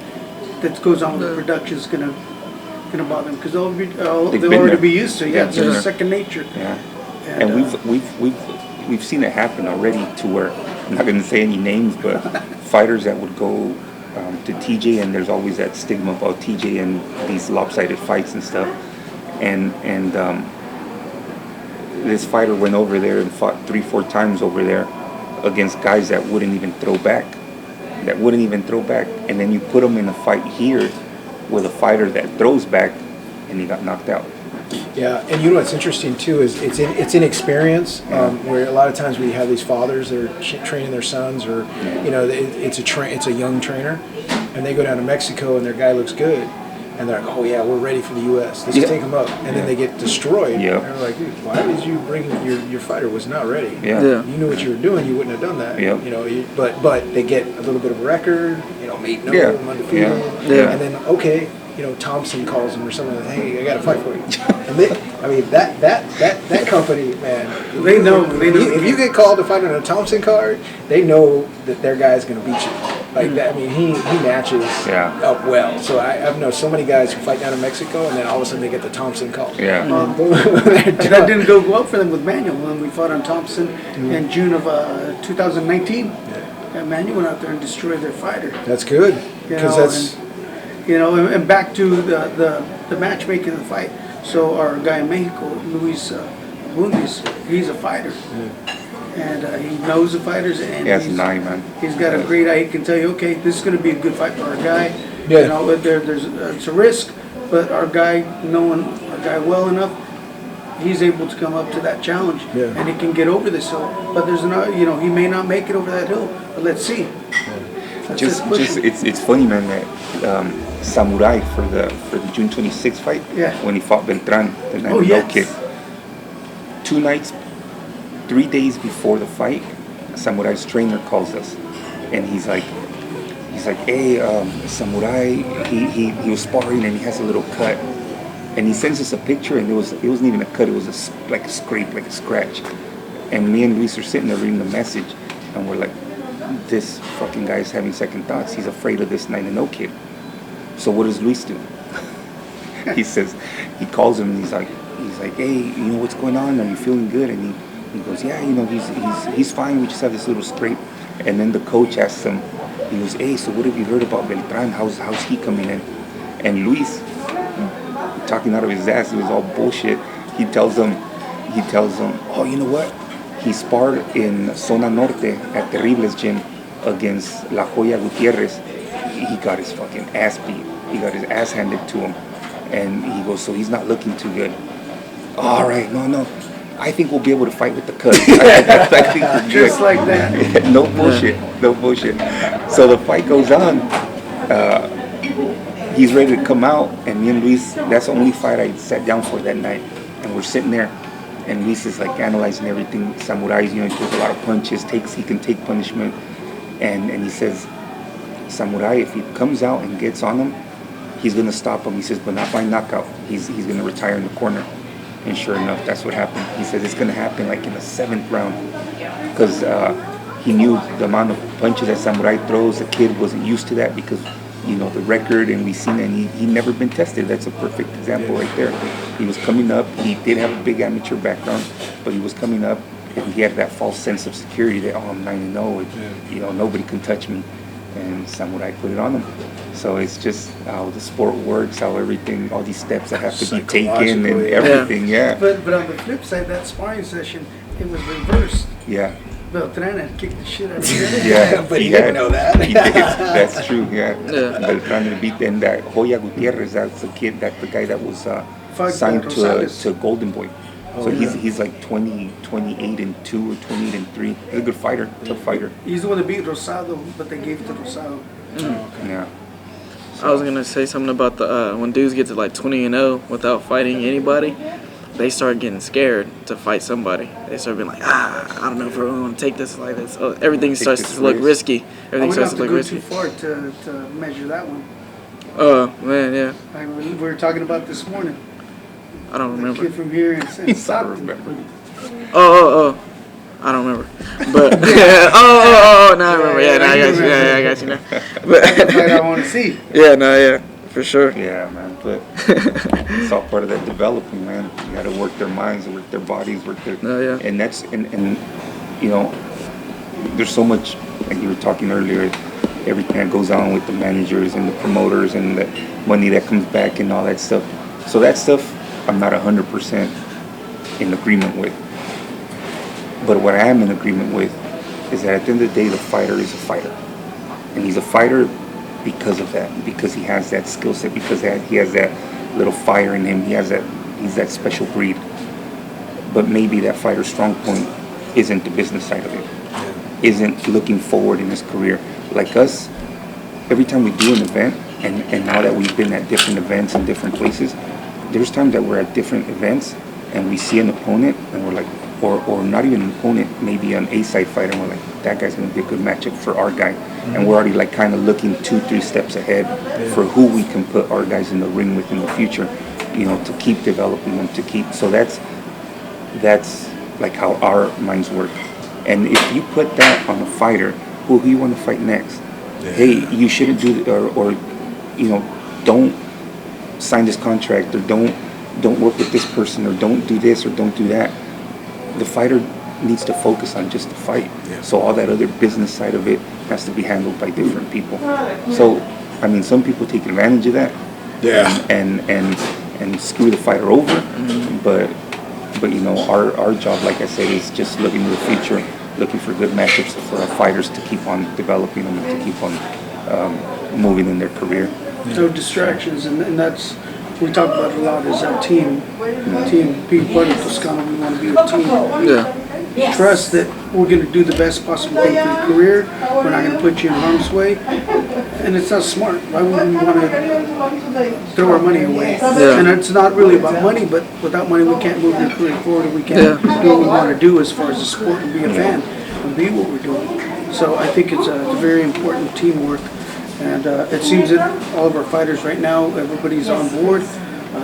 D: that goes on with the production is going to bother them because they'll already be used to it. It's just second nature.
C: And we've seen it happen already to where, I'm not going to say any names, but fighters that would go to TJ, and there's always that stigma about TJ and these lopsided fights and stuff. And this fighter went over there and fought 3-4 times over there against guys that wouldn't even throw back. And then you put them in a fight here with a fighter that throws back, and he got knocked out.
B: Yeah, and you know what's interesting too is it's inexperience where a lot of times we have these fathers that are training their sons, or it's a young trainer, and they go down to Mexico and their guy looks good, and they're like, oh yeah, we're ready for the U.S. Let's take them up, and then they get destroyed. And they're like, dude, why did you bring your fighter was not ready? You knew what you were doing, you wouldn't have done that. But they get a little bit of a record, 8-0, undefeated, and then Thompson calls him or something, like, hey, I got to fight for you. And that company, man,
D: they know.
B: If you get called to fight on a Thompson card, they know that their guy's going to beat you. Like that, he matches up well. So I've known so many guys who fight down in Mexico, and then all of a sudden they get the Thompson call.
D: And that didn't go well for them with Manuel when we fought on Thompson in June of 2019. Manuel went out there and destroyed their fighter.
B: That's good, because that's.
D: And back to the matchmaking of the fight. So our guy in Mexico, Luis Bundes, he's a fighter. And he knows the fighters. And
C: that's an eye, man.
D: He's got a great eye. He can tell you, okay, this is going to be a good fight for our guy. There's it's a risk, but our guy, knowing our guy well enough, he's able to come up to that challenge, and he can get over this hill. But there's he may not make it over that hill. But let's see.
C: It's funny, man, that Samurai for the June 26th fight, when he fought Beltran, the 9-0 kid. 2 nights, 3 days before the fight, Samurai's trainer calls us, and he's like, hey, Samurai, he was sparring and he has a little cut, and he sends us a picture, and it wasn't even a cut, it was like a scrape, like a scratch, and me and Luis are sitting there reading the message, and we're like, this fucking guy is having second thoughts. He's afraid of this 9-0 kid. So what does Luis do? He calls him and he's like, hey, what's going on? Are you feeling good? And he goes, yeah, he's fine. We just have this little scrape. And then the coach asks him, he goes, hey, so what have you heard about Beltran? How's he coming in? And Luis, talking out of his ass, it was all bullshit. He tells him, oh, you know what? He sparred in Zona Norte at Terribles gym against La Joya Gutierrez. He got his fucking ass beat. He got his ass handed to him. And he goes, so he's not looking too good. All right, no. I think we'll be able to fight with the cut. I think we're good.
D: Just like that.
C: No bullshit. So the fight goes on. He's ready to come out. And me and Luis, that's the only fight I sat down for that night. And we're sitting there. And Luis is like analyzing everything. Samurai, he throws a lot of punches, he can take punishment. And he says, Samurai, if he comes out and gets on him, he's going to stop him. He says, but not by knockout. He's going to retire in the corner. And sure enough, that's what happened. He says it's going to happen like in the 7th round. Because he knew the amount of punches that Samurai throws. The kid wasn't used to that because, the record, and we've seen it, and he'd never been tested. That's a perfect example right there. He was coming up. He did have a big amateur background, but he was coming up, and he had that false sense of security that, I'm 9-0, and, nobody can touch me. And Samurai put it on him. So it's just how the sport works, how everything, all these steps that have to be taken and everything,
D: But on the flip side, that sparring session, it was reversed.
B: Yeah.
D: Beltran had kicked the shit out of him.
B: Yeah, but he didn't know that.
C: He did. That's true, Beltran had beat, and that Joya Gutierrez, that's the kid, that's the guy that was signed to Golden Boy. So he's like 28-2 or 28-3. He's a good fighter, tough fighter.
D: He's the one that beat Rosado, but they gave it to Rosado.
C: Yeah.
A: I was gonna say something about the when dudes get to like 20-0 without fighting anybody. they start getting scared to fight somebody. They start being like, I don't know if I really want to take this like this. Oh, everything starts to look risky. Everything starts to look risky.
D: I wouldn't have to go too far to measure that one.
A: Oh, man, yeah.
D: We were talking about this morning.
A: I don't remember.
D: The kid from here in Stockton.
A: Oh. I don't remember. But, oh, no, I remember. Yeah, no, I got you. Yeah, I got you now. But,
D: that's the fight I want to see.
A: Yeah, no, yeah. For sure.
C: Yeah, man. But it's all part of that developing, man. You got to work their minds, work their bodies, work their.
A: No, yeah.
C: And that's and you know, there's so much. Like you were talking earlier, everything that goes on with the managers and the promoters and the money that comes back and all that stuff. So that stuff, I'm not 100% in agreement with. But what I am in agreement with is that at the end of the day, the fighter is a fighter, and he's a fighter because of that, because he has that skill set, because he has that little fire in him. He's that special breed. But maybe that fighter's strong point isn't the business side of it, isn't looking forward in his career. Like us, every time we do an event, and now that we've been at different events in different places, there's times that we're at different events and we see an opponent and we're like, or not even an opponent, maybe an A-side fighter, and we're like, that guy's going to be a good matchup for our guy. Mm-hmm. And we're already like kind of looking 2-3 steps ahead for who we can put our guys in the ring with in the future, you know, to keep developing them, to keep. So that's like how our minds work. And if you put that on a fighter, who you want to fight next? Yeah. Hey, you shouldn't do, or you know, don't sign this contract, or don't work with this person, or don't do this, or don't do that. The fighter needs to focus on just the fight. Yeah. So all that other business side of it has to be handled by different people. So, I mean, some people take advantage of that.
B: Yeah.
C: And screw the fighter over. Mm-hmm. But you know, our job, like I said, is just looking to the future, looking for good matchups for our fighters to keep on developing them and to keep on moving in their career.
D: No distractions, and that's. We talk about it a lot as our team. Being part of Toscano, we want to be a team.
A: Yeah.
D: Trust that we're going to do the best possible thing for your career. We're not going to put you in harm's way. And it's not smart. Why would we want to throw our money away?
A: Yeah.
D: And it's not really about money, but without money we can't move your career forward. We can't do what we want to do as far as the sport and be a fan and be what we're doing. So I think it's a very important teamwork. And it seems that all of our fighters right now, everybody's on board.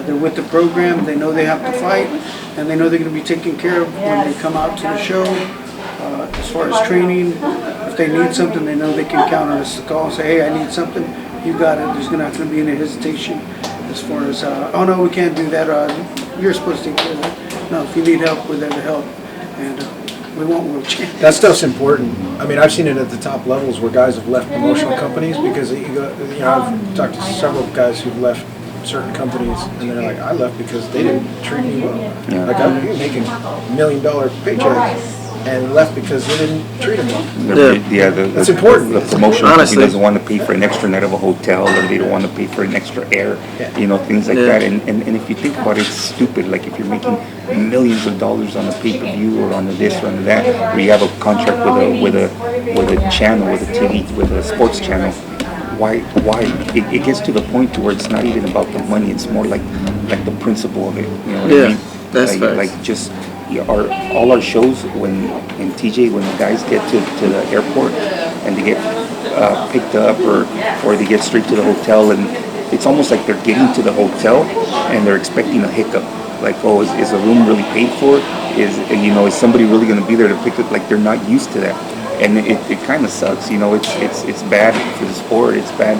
D: They're with the program. They know they have to fight, and they know they're going to be taken care of when they come out to the show. As far as training, if they need something, they know they can count on us to call and say, hey, I need something. You got it. There's not going to be any hesitation as far as, oh, no, we can't do that. You're supposed to take care of that. No, if you need help, we're there to help. And we want world champions.
B: That stuff's important. I mean, I've seen it at the top levels where guys have left promotional companies because I've talked to several guys who've left certain companies and they're like, I left because they didn't treat me well. Yeah. Like I'm making $1 million paycheck and left because they didn't treat him well. That's important.
C: The promotional company doesn't want to pay for an extra night of a hotel, or they don't want to pay for an extra air, you know, things like that. And if you think about it, it's stupid. Like if you're making millions of dollars on a pay-per-view or on a this or on that, where you have a contract with a channel, with a TV, with a sports channel, why? It gets to the point to where it's not even about the money. It's more like the principle of it. You know what I mean?
A: That's
C: like just. All our shows when in TJ, when the guys get to the airport and they get picked up or they get straight to the hotel, and it's almost like they're getting to the hotel and they're expecting a hiccup, like, oh, is the room really paid for? Is somebody really going to be there to pick up? Like, they're not used to that, and it kind of sucks. You know, it's bad for the sport. It's bad,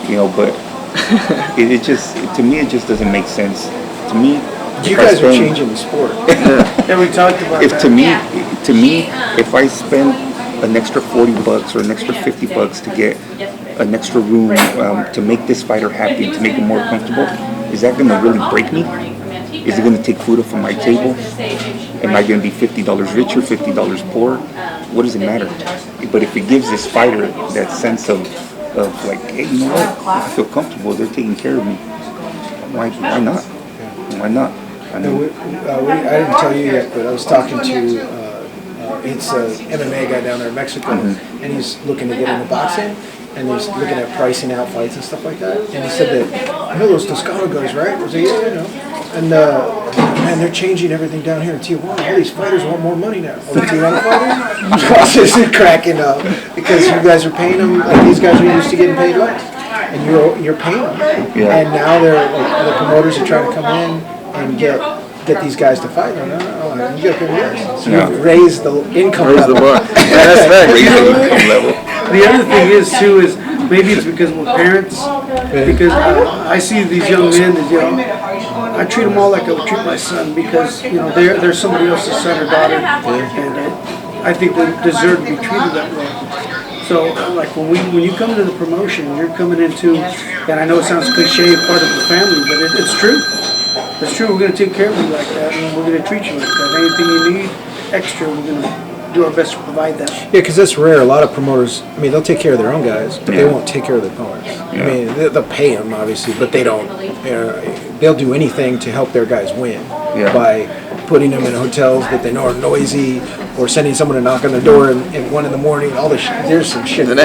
C: you know, but it just, to me, it just doesn't make sense. To me.
B: You guys are changing the sport.
D: Yeah, we talked about that.
C: To me, if I spend an extra $40 or an extra $50 to get an extra room to make this fighter happy, to make him more comfortable, is that going to really break me? Is it going to take food off from my table? Am I going to be $50 richer, $50 poorer? What does it matter? But if it gives this fighter that sense of like, hey, you know what? I feel comfortable. They're taking care of me. Why not? Why not?
B: I didn't tell you yet, but I was talking to it's an MMA guy down there in Mexico, and he's looking to get into boxing, and he's looking at pricing out fights and stuff like that. And he said that, I know those Toscano guys, right? I was like, yeah, I know. And man, they're changing everything down here in Tijuana. All these fighters want more money now. All the Tijuana fighters? I was just cracking up because you guys are paying them, like these guys are used to getting paid less. And you're paying them.
C: Yeah.
B: And now the promoters are trying to come in and get these guys to fight. No, you got to pay me less. So you raise the income level.
A: That's right.
C: Raise the income level.
D: The other thing is too is maybe it's because we're parents. Because I see these young men, I treat them all like I would treat my son because they're somebody else's son or daughter, and I think they deserve to be treated that way. So like when you come to the promotion, you're coming into, and I know it sounds cliche, part of the family, but it's true. It's true. We're going to take care of you like that, and we're going to treat you like that. Anything you need extra, we're going to do our best to provide that.
B: Yeah, because that's rare. A lot of promoters, I mean, they'll take care of their own guys, but they won't take care of their opponents. I mean, they'll pay them, obviously, but they don't. They'll do anything to help their guys win by putting them in hotels that they know are noisy or sending someone to knock on the door at 1 in the morning. All this there's some shit.
D: We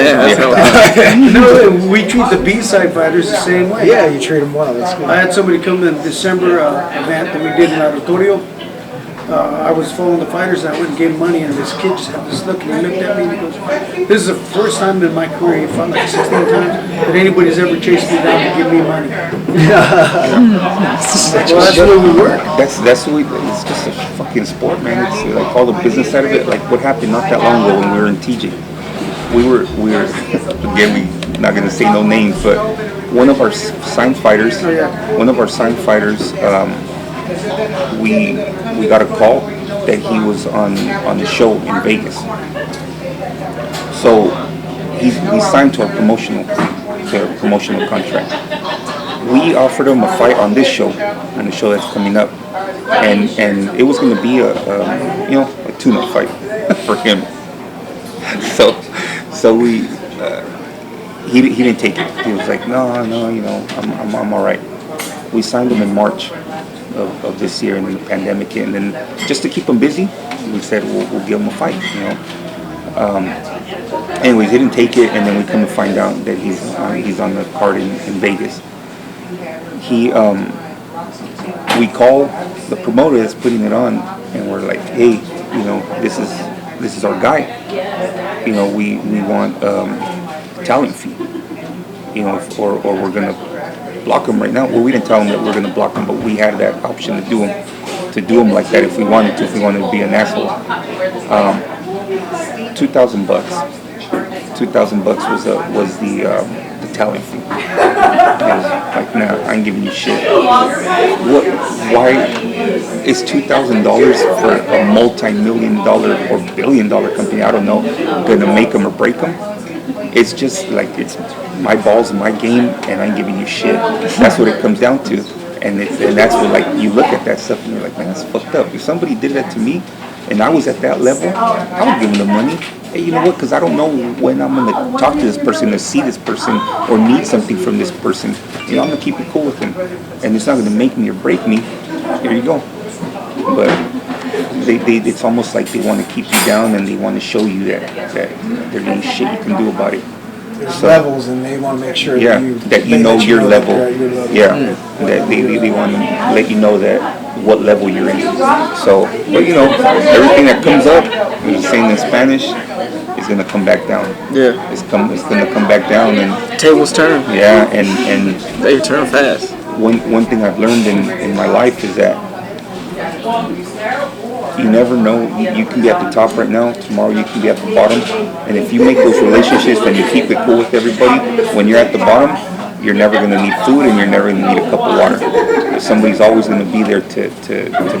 D: treat the B-side fighters the same way.
B: Yeah, you treat them well. That's good.
D: I had somebody come in December event that we did in Auditorio. I was following the fighters and I went and gave him money, and this kid just had this look, and he looked at me and he goes, "This is the first time in my career, he fought like 16 times, that anybody's ever chased me down to give me money." Well, that's where we work.
C: That's the way. It's just a fucking sport, man. It's like all the business side of it. Like what happened not that long ago when we were in TJ. We were again, we not gonna say no names, but one of our signed fighters, we got a call that he was on the show in Vegas. So he's signed to a promotional contract. We offered him a fight on this show, on the show that's coming up, and it was going to be a tune-up fight for him. So we he didn't take it. He was like, no, I'm all right. We signed him in March of this year, and then the pandemic hit, and then just to keep him busy, we said we'll give him a fight. Anyways, he didn't take it, and then we come to find out that he's on the card in Vegas. We call the promoter that's putting it on, and we're like, hey, this is our guy. We want talent fee, or we're gonna block him right now. Well, we didn't tell him that we're gonna block him, but we had that option to do him like that if we wanted to be an asshole. $2,000. $2,000 was the talent fee. Like, nah, I ain't giving you shit. Why is $2,000 for a multi-million-dollar or billion-dollar company, I don't know, gonna make them or break them? It's just like, it's my balls, my game, and I'm giving you shit. That's what it comes down to. And that's what, like, you look at that stuff and you're like, man, that's fucked up. If somebody did that to me and I was at that level, I would give them the money. Hey, you know what? Because I don't know when I'm going to talk to this person or see this person or need something from this person. I'm going to keep it cool with them. And it's not going to make me or break me. Here you go. But it's almost like they want to keep you down and they want to show you that there ain't shit you can do about it.
B: There's levels, and they want to make sure
C: that you know your level. Yeah, that they want to let you know that what level you're in. So, but everything that comes up, you're saying in Spanish, is gonna come back down.
A: Yeah,
C: it's gonna come back down, and
A: tables turn.
C: Yeah, and
A: they turn fast.
C: One thing I've learned in my life is that you never know. You can be at the top right now. Tomorrow you can be at the bottom. And if you make those relationships and you keep it cool with everybody, when you're at the bottom, you're never going to need food and you're never going to need a cup of water. Somebody's always going to be there to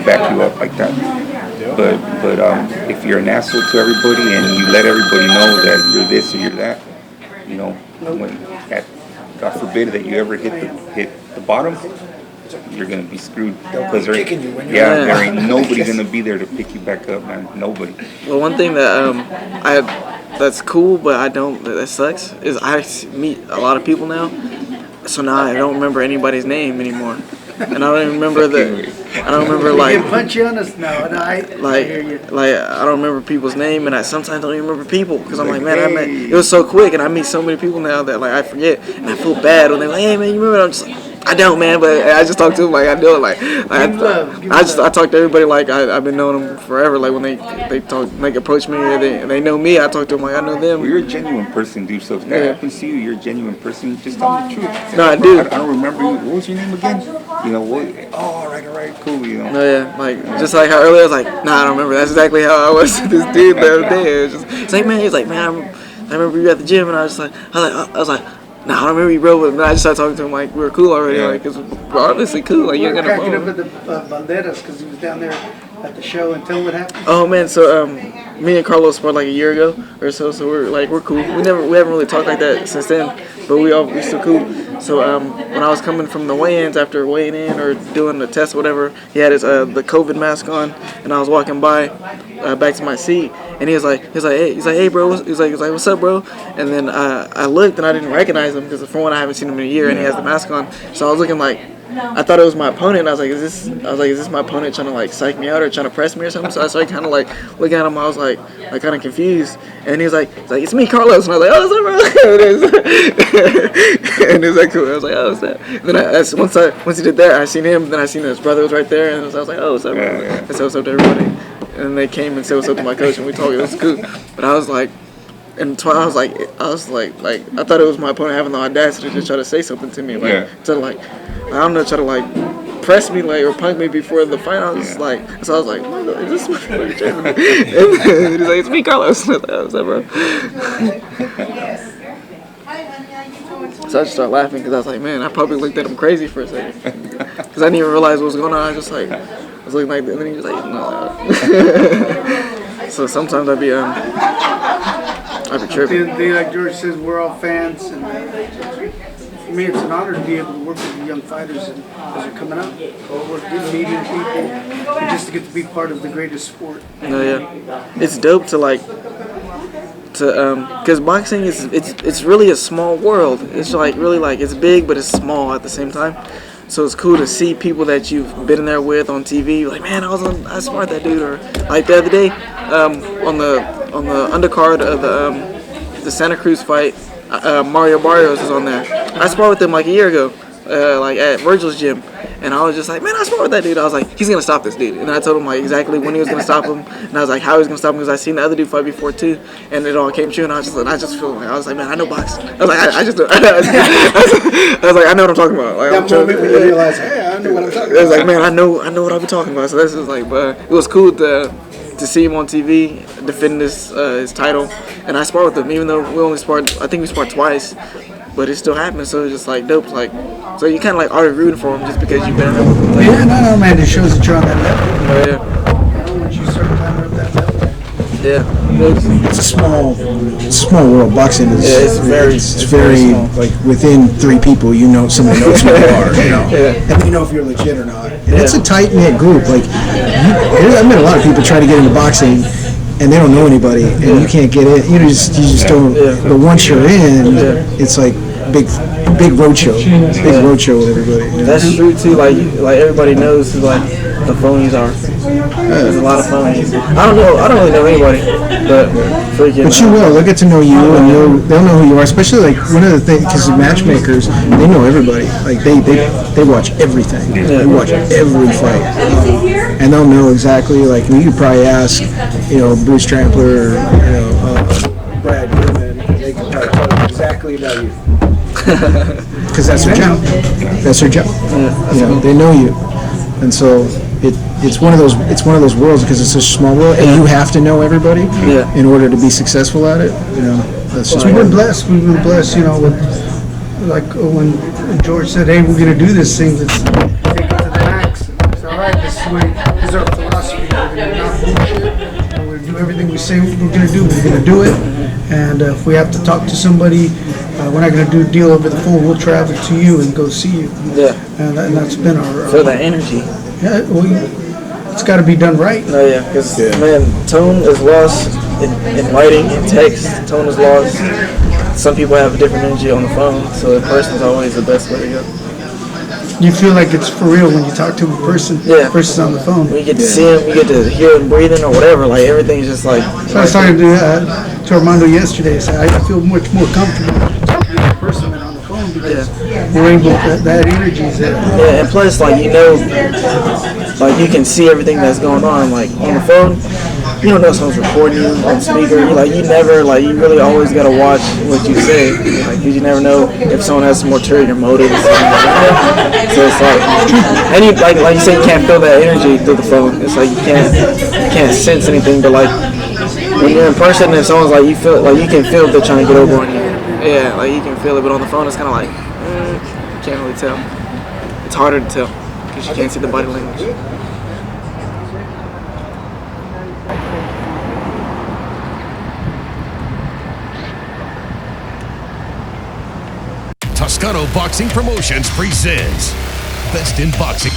C: back you up like that. But if you're an asshole to everybody and you let everybody know that you're this or you're that, God forbid that you ever hit the bottom, you're gonna be screwed because there ain't nobody gonna be there to pick you back up, man. Nobody.
A: Well, one thing that that's cool, but that sucks, is I meet a lot of people now, so now I don't remember anybody's name anymore, and I don't even remember like.
D: You can punch you on us now, and I hear you.
A: Like I don't remember people's name, and I sometimes don't even remember people because I'm like, man, it was so quick, and I meet so many people now that like I forget, and I feel bad when they're like, hey man, you remember? I'm just like, I don't, man, but I just talk to him like I do it. Like I talk to everybody like I've been knowing them forever. Like when they approach me or they know me, I talk to them like I know them.
C: Well, you're a genuine person, dude. So if that happens to you, you're a genuine person. Just tell me the truth.
A: No, I do.
C: I don't remember you. What was your name again? You know what? Oh, all right, cool. You know.
A: No, yeah, like just like how earlier I was like, nah, I don't remember. That's exactly how I was with this dude the other day. It was just, it's like, man, he's like, man, I remember you at the gym, and I was like, nah, I don't remember you, bro. But I just started talking to him like we were cool already, like cause we're obviously cool. Like
D: You're
A: you're gonna
D: cracking up at the Banderas because he was down there at the show, and tell him what happened.
A: Oh man, so me and Carlos sparred like a year ago or so. So we're cool. We haven't really talked like that since then, but we're still cool. So when I was coming from the weigh-ins after weighing in or doing the test or whatever, he had his the COVID mask on, and I was walking by back to my seat, and he was like, hey bro, he's like, what's up, bro? And then I looked and I didn't recognize him because for one I haven't seen him in a year, and he has the mask on. So I was looking like. I thought it was my opponent. I was like, is this my opponent trying to like psych me out or trying to press me or something? So I started kind of like looking at him. I was like kind of confused. And he's like, it's me, Carlos. And I was like, oh, what's up, bro? And he was like, cool. I was like, oh, what's that? And then once he did that, I seen him. Then I seen his brother was right there, and I was like, oh, what's up, bro? And said what's up to everybody. And they came and said what's up to my coach, and we talked. It was cool. But I was like. And I was like, I thought it was my opponent having the audacity to try to say something to me, I don't know, try to like press me like or punk me before the fight. I was like, so I was like, is this motherfucker jamming? And he's like, it's me, Carlos. I was like, oh, what's up, bro? So I just started laughing because I was like, man, I probably looked at him crazy for a second because I didn't even realize what was going on. I was just like, I was looking like, and then he was like, no. So sometimes I'd be tripping.
D: Like George says, we're all fans, and for me, it's an honor to be able to work with the young fighters as they're coming up, work with meeting people, and just to get to be part of the greatest sport.
A: No, yeah, it's dope to because boxing it's really a small world. It's like really like it's big, but it's small at the same time. So it's cool to see people that you've been in there with on TV. Like, man, I sparred that dude. Or like the other day, on the undercard of the Santa Cruz fight, Mario Barrios was on there. I sparred with him like a year ago, like at Virgil's gym. And I was just like, man, I sparred with that dude. I was like, he's gonna stop this dude. And I told him like exactly when he was gonna stop him, and I was like, how he was gonna stop him because I seen the other dude fight before too, and it all came true. And I was like, man, I know boxing. I was like, I was like, I know what I'm talking about. Like,
B: that moment when you realize, hey, I know what I'm talking about.
A: I was like, man, I know what I'll be talking about. So this is like, but it was cool to see him on TV defend his title, and I sparred with him even though we only sparred. I think we sparred twice. But it still happened, so it's just like dope. Like, so you kind of like already rooting for him just because you've been in there with him. Like,
B: yeah, no, man, it shows that you're on that level.
A: Oh, yeah.
B: Once you start climbing up that level.
A: Yeah.
B: It's a small world. Boxing is.
A: Yeah,
B: it's very like within 3 people, you know, someone knows who you are, you know, and you know if you're legit or not. And it's a tight knit group. Like, I've met a lot of people try to get into boxing. And they don't know anybody, and you can't get in. You just don't. But once you're in, it's like big roadshow, with everybody. You know?
A: That's true too. Like everybody knows who like the phonies are. There's a lot of phonies. I don't really know anybody, but freaking.
B: But you will. They'll get to know you, and they'll know who you are. Especially like one of the things, because the matchmakers, they know everybody. Like they watch everything. They watch every fight, and they'll know exactly. Like you could probably ask, you know, Bruce Trampler, or Brad Goodman, and they can probably tell you exactly about you. Because that's their job. That's their job. You know, they know you, and so it's one of those worlds because it's such a small world, and you have to know everybody in order to be successful at it. You know, that's just.
D: We're blessed. We were blessed. You know, with, like when George said, "Hey, we're gonna do this thing. Let's take it to the max." It's all right. This is our philosophy. We're gonna not bullshit. And we're gonna do everything we say we're gonna do. We're gonna do it. And if we have to talk to somebody, we're not going to do a deal over the phone. We'll travel to you and go see you.
A: Yeah.
D: And that's been our...
A: Feel that energy.
D: Yeah, well, it's got to be done right.
A: No, yeah, because, man, tone is lost in writing, in text. Tone is lost. Some people have a different energy on the phone, so in person is always the best way to go.
D: You feel like it's for real when you talk to him in person versus on the phone.
A: When you get to see him, you get to hear him breathing or whatever. Like, everything's just like...
D: So I was talking to Armando yesterday. I said, I feel much more comfortable talking in person than on the phone because
B: bring that energy there.
A: Yeah, and plus, like, you know, like, you can see everything that's going on. Like, on the phone, you don't know if someone's recording you on speaker. You never, like, you really always gotta watch what you say. Like, 'cause you never know if someone has some ulterior motives. So it's like, and you, like you say, you can't feel that energy through the phone. It's like you can't sense anything, but like when you're in person and someone's like, you feel like you can feel if they're trying to get over on you. Yeah, like you can feel it, but on the phone it's kind of like you can't really tell. It's harder to tell because you can't see the body language.
E: Toscano Boxing Promotions presents Best in Boxing.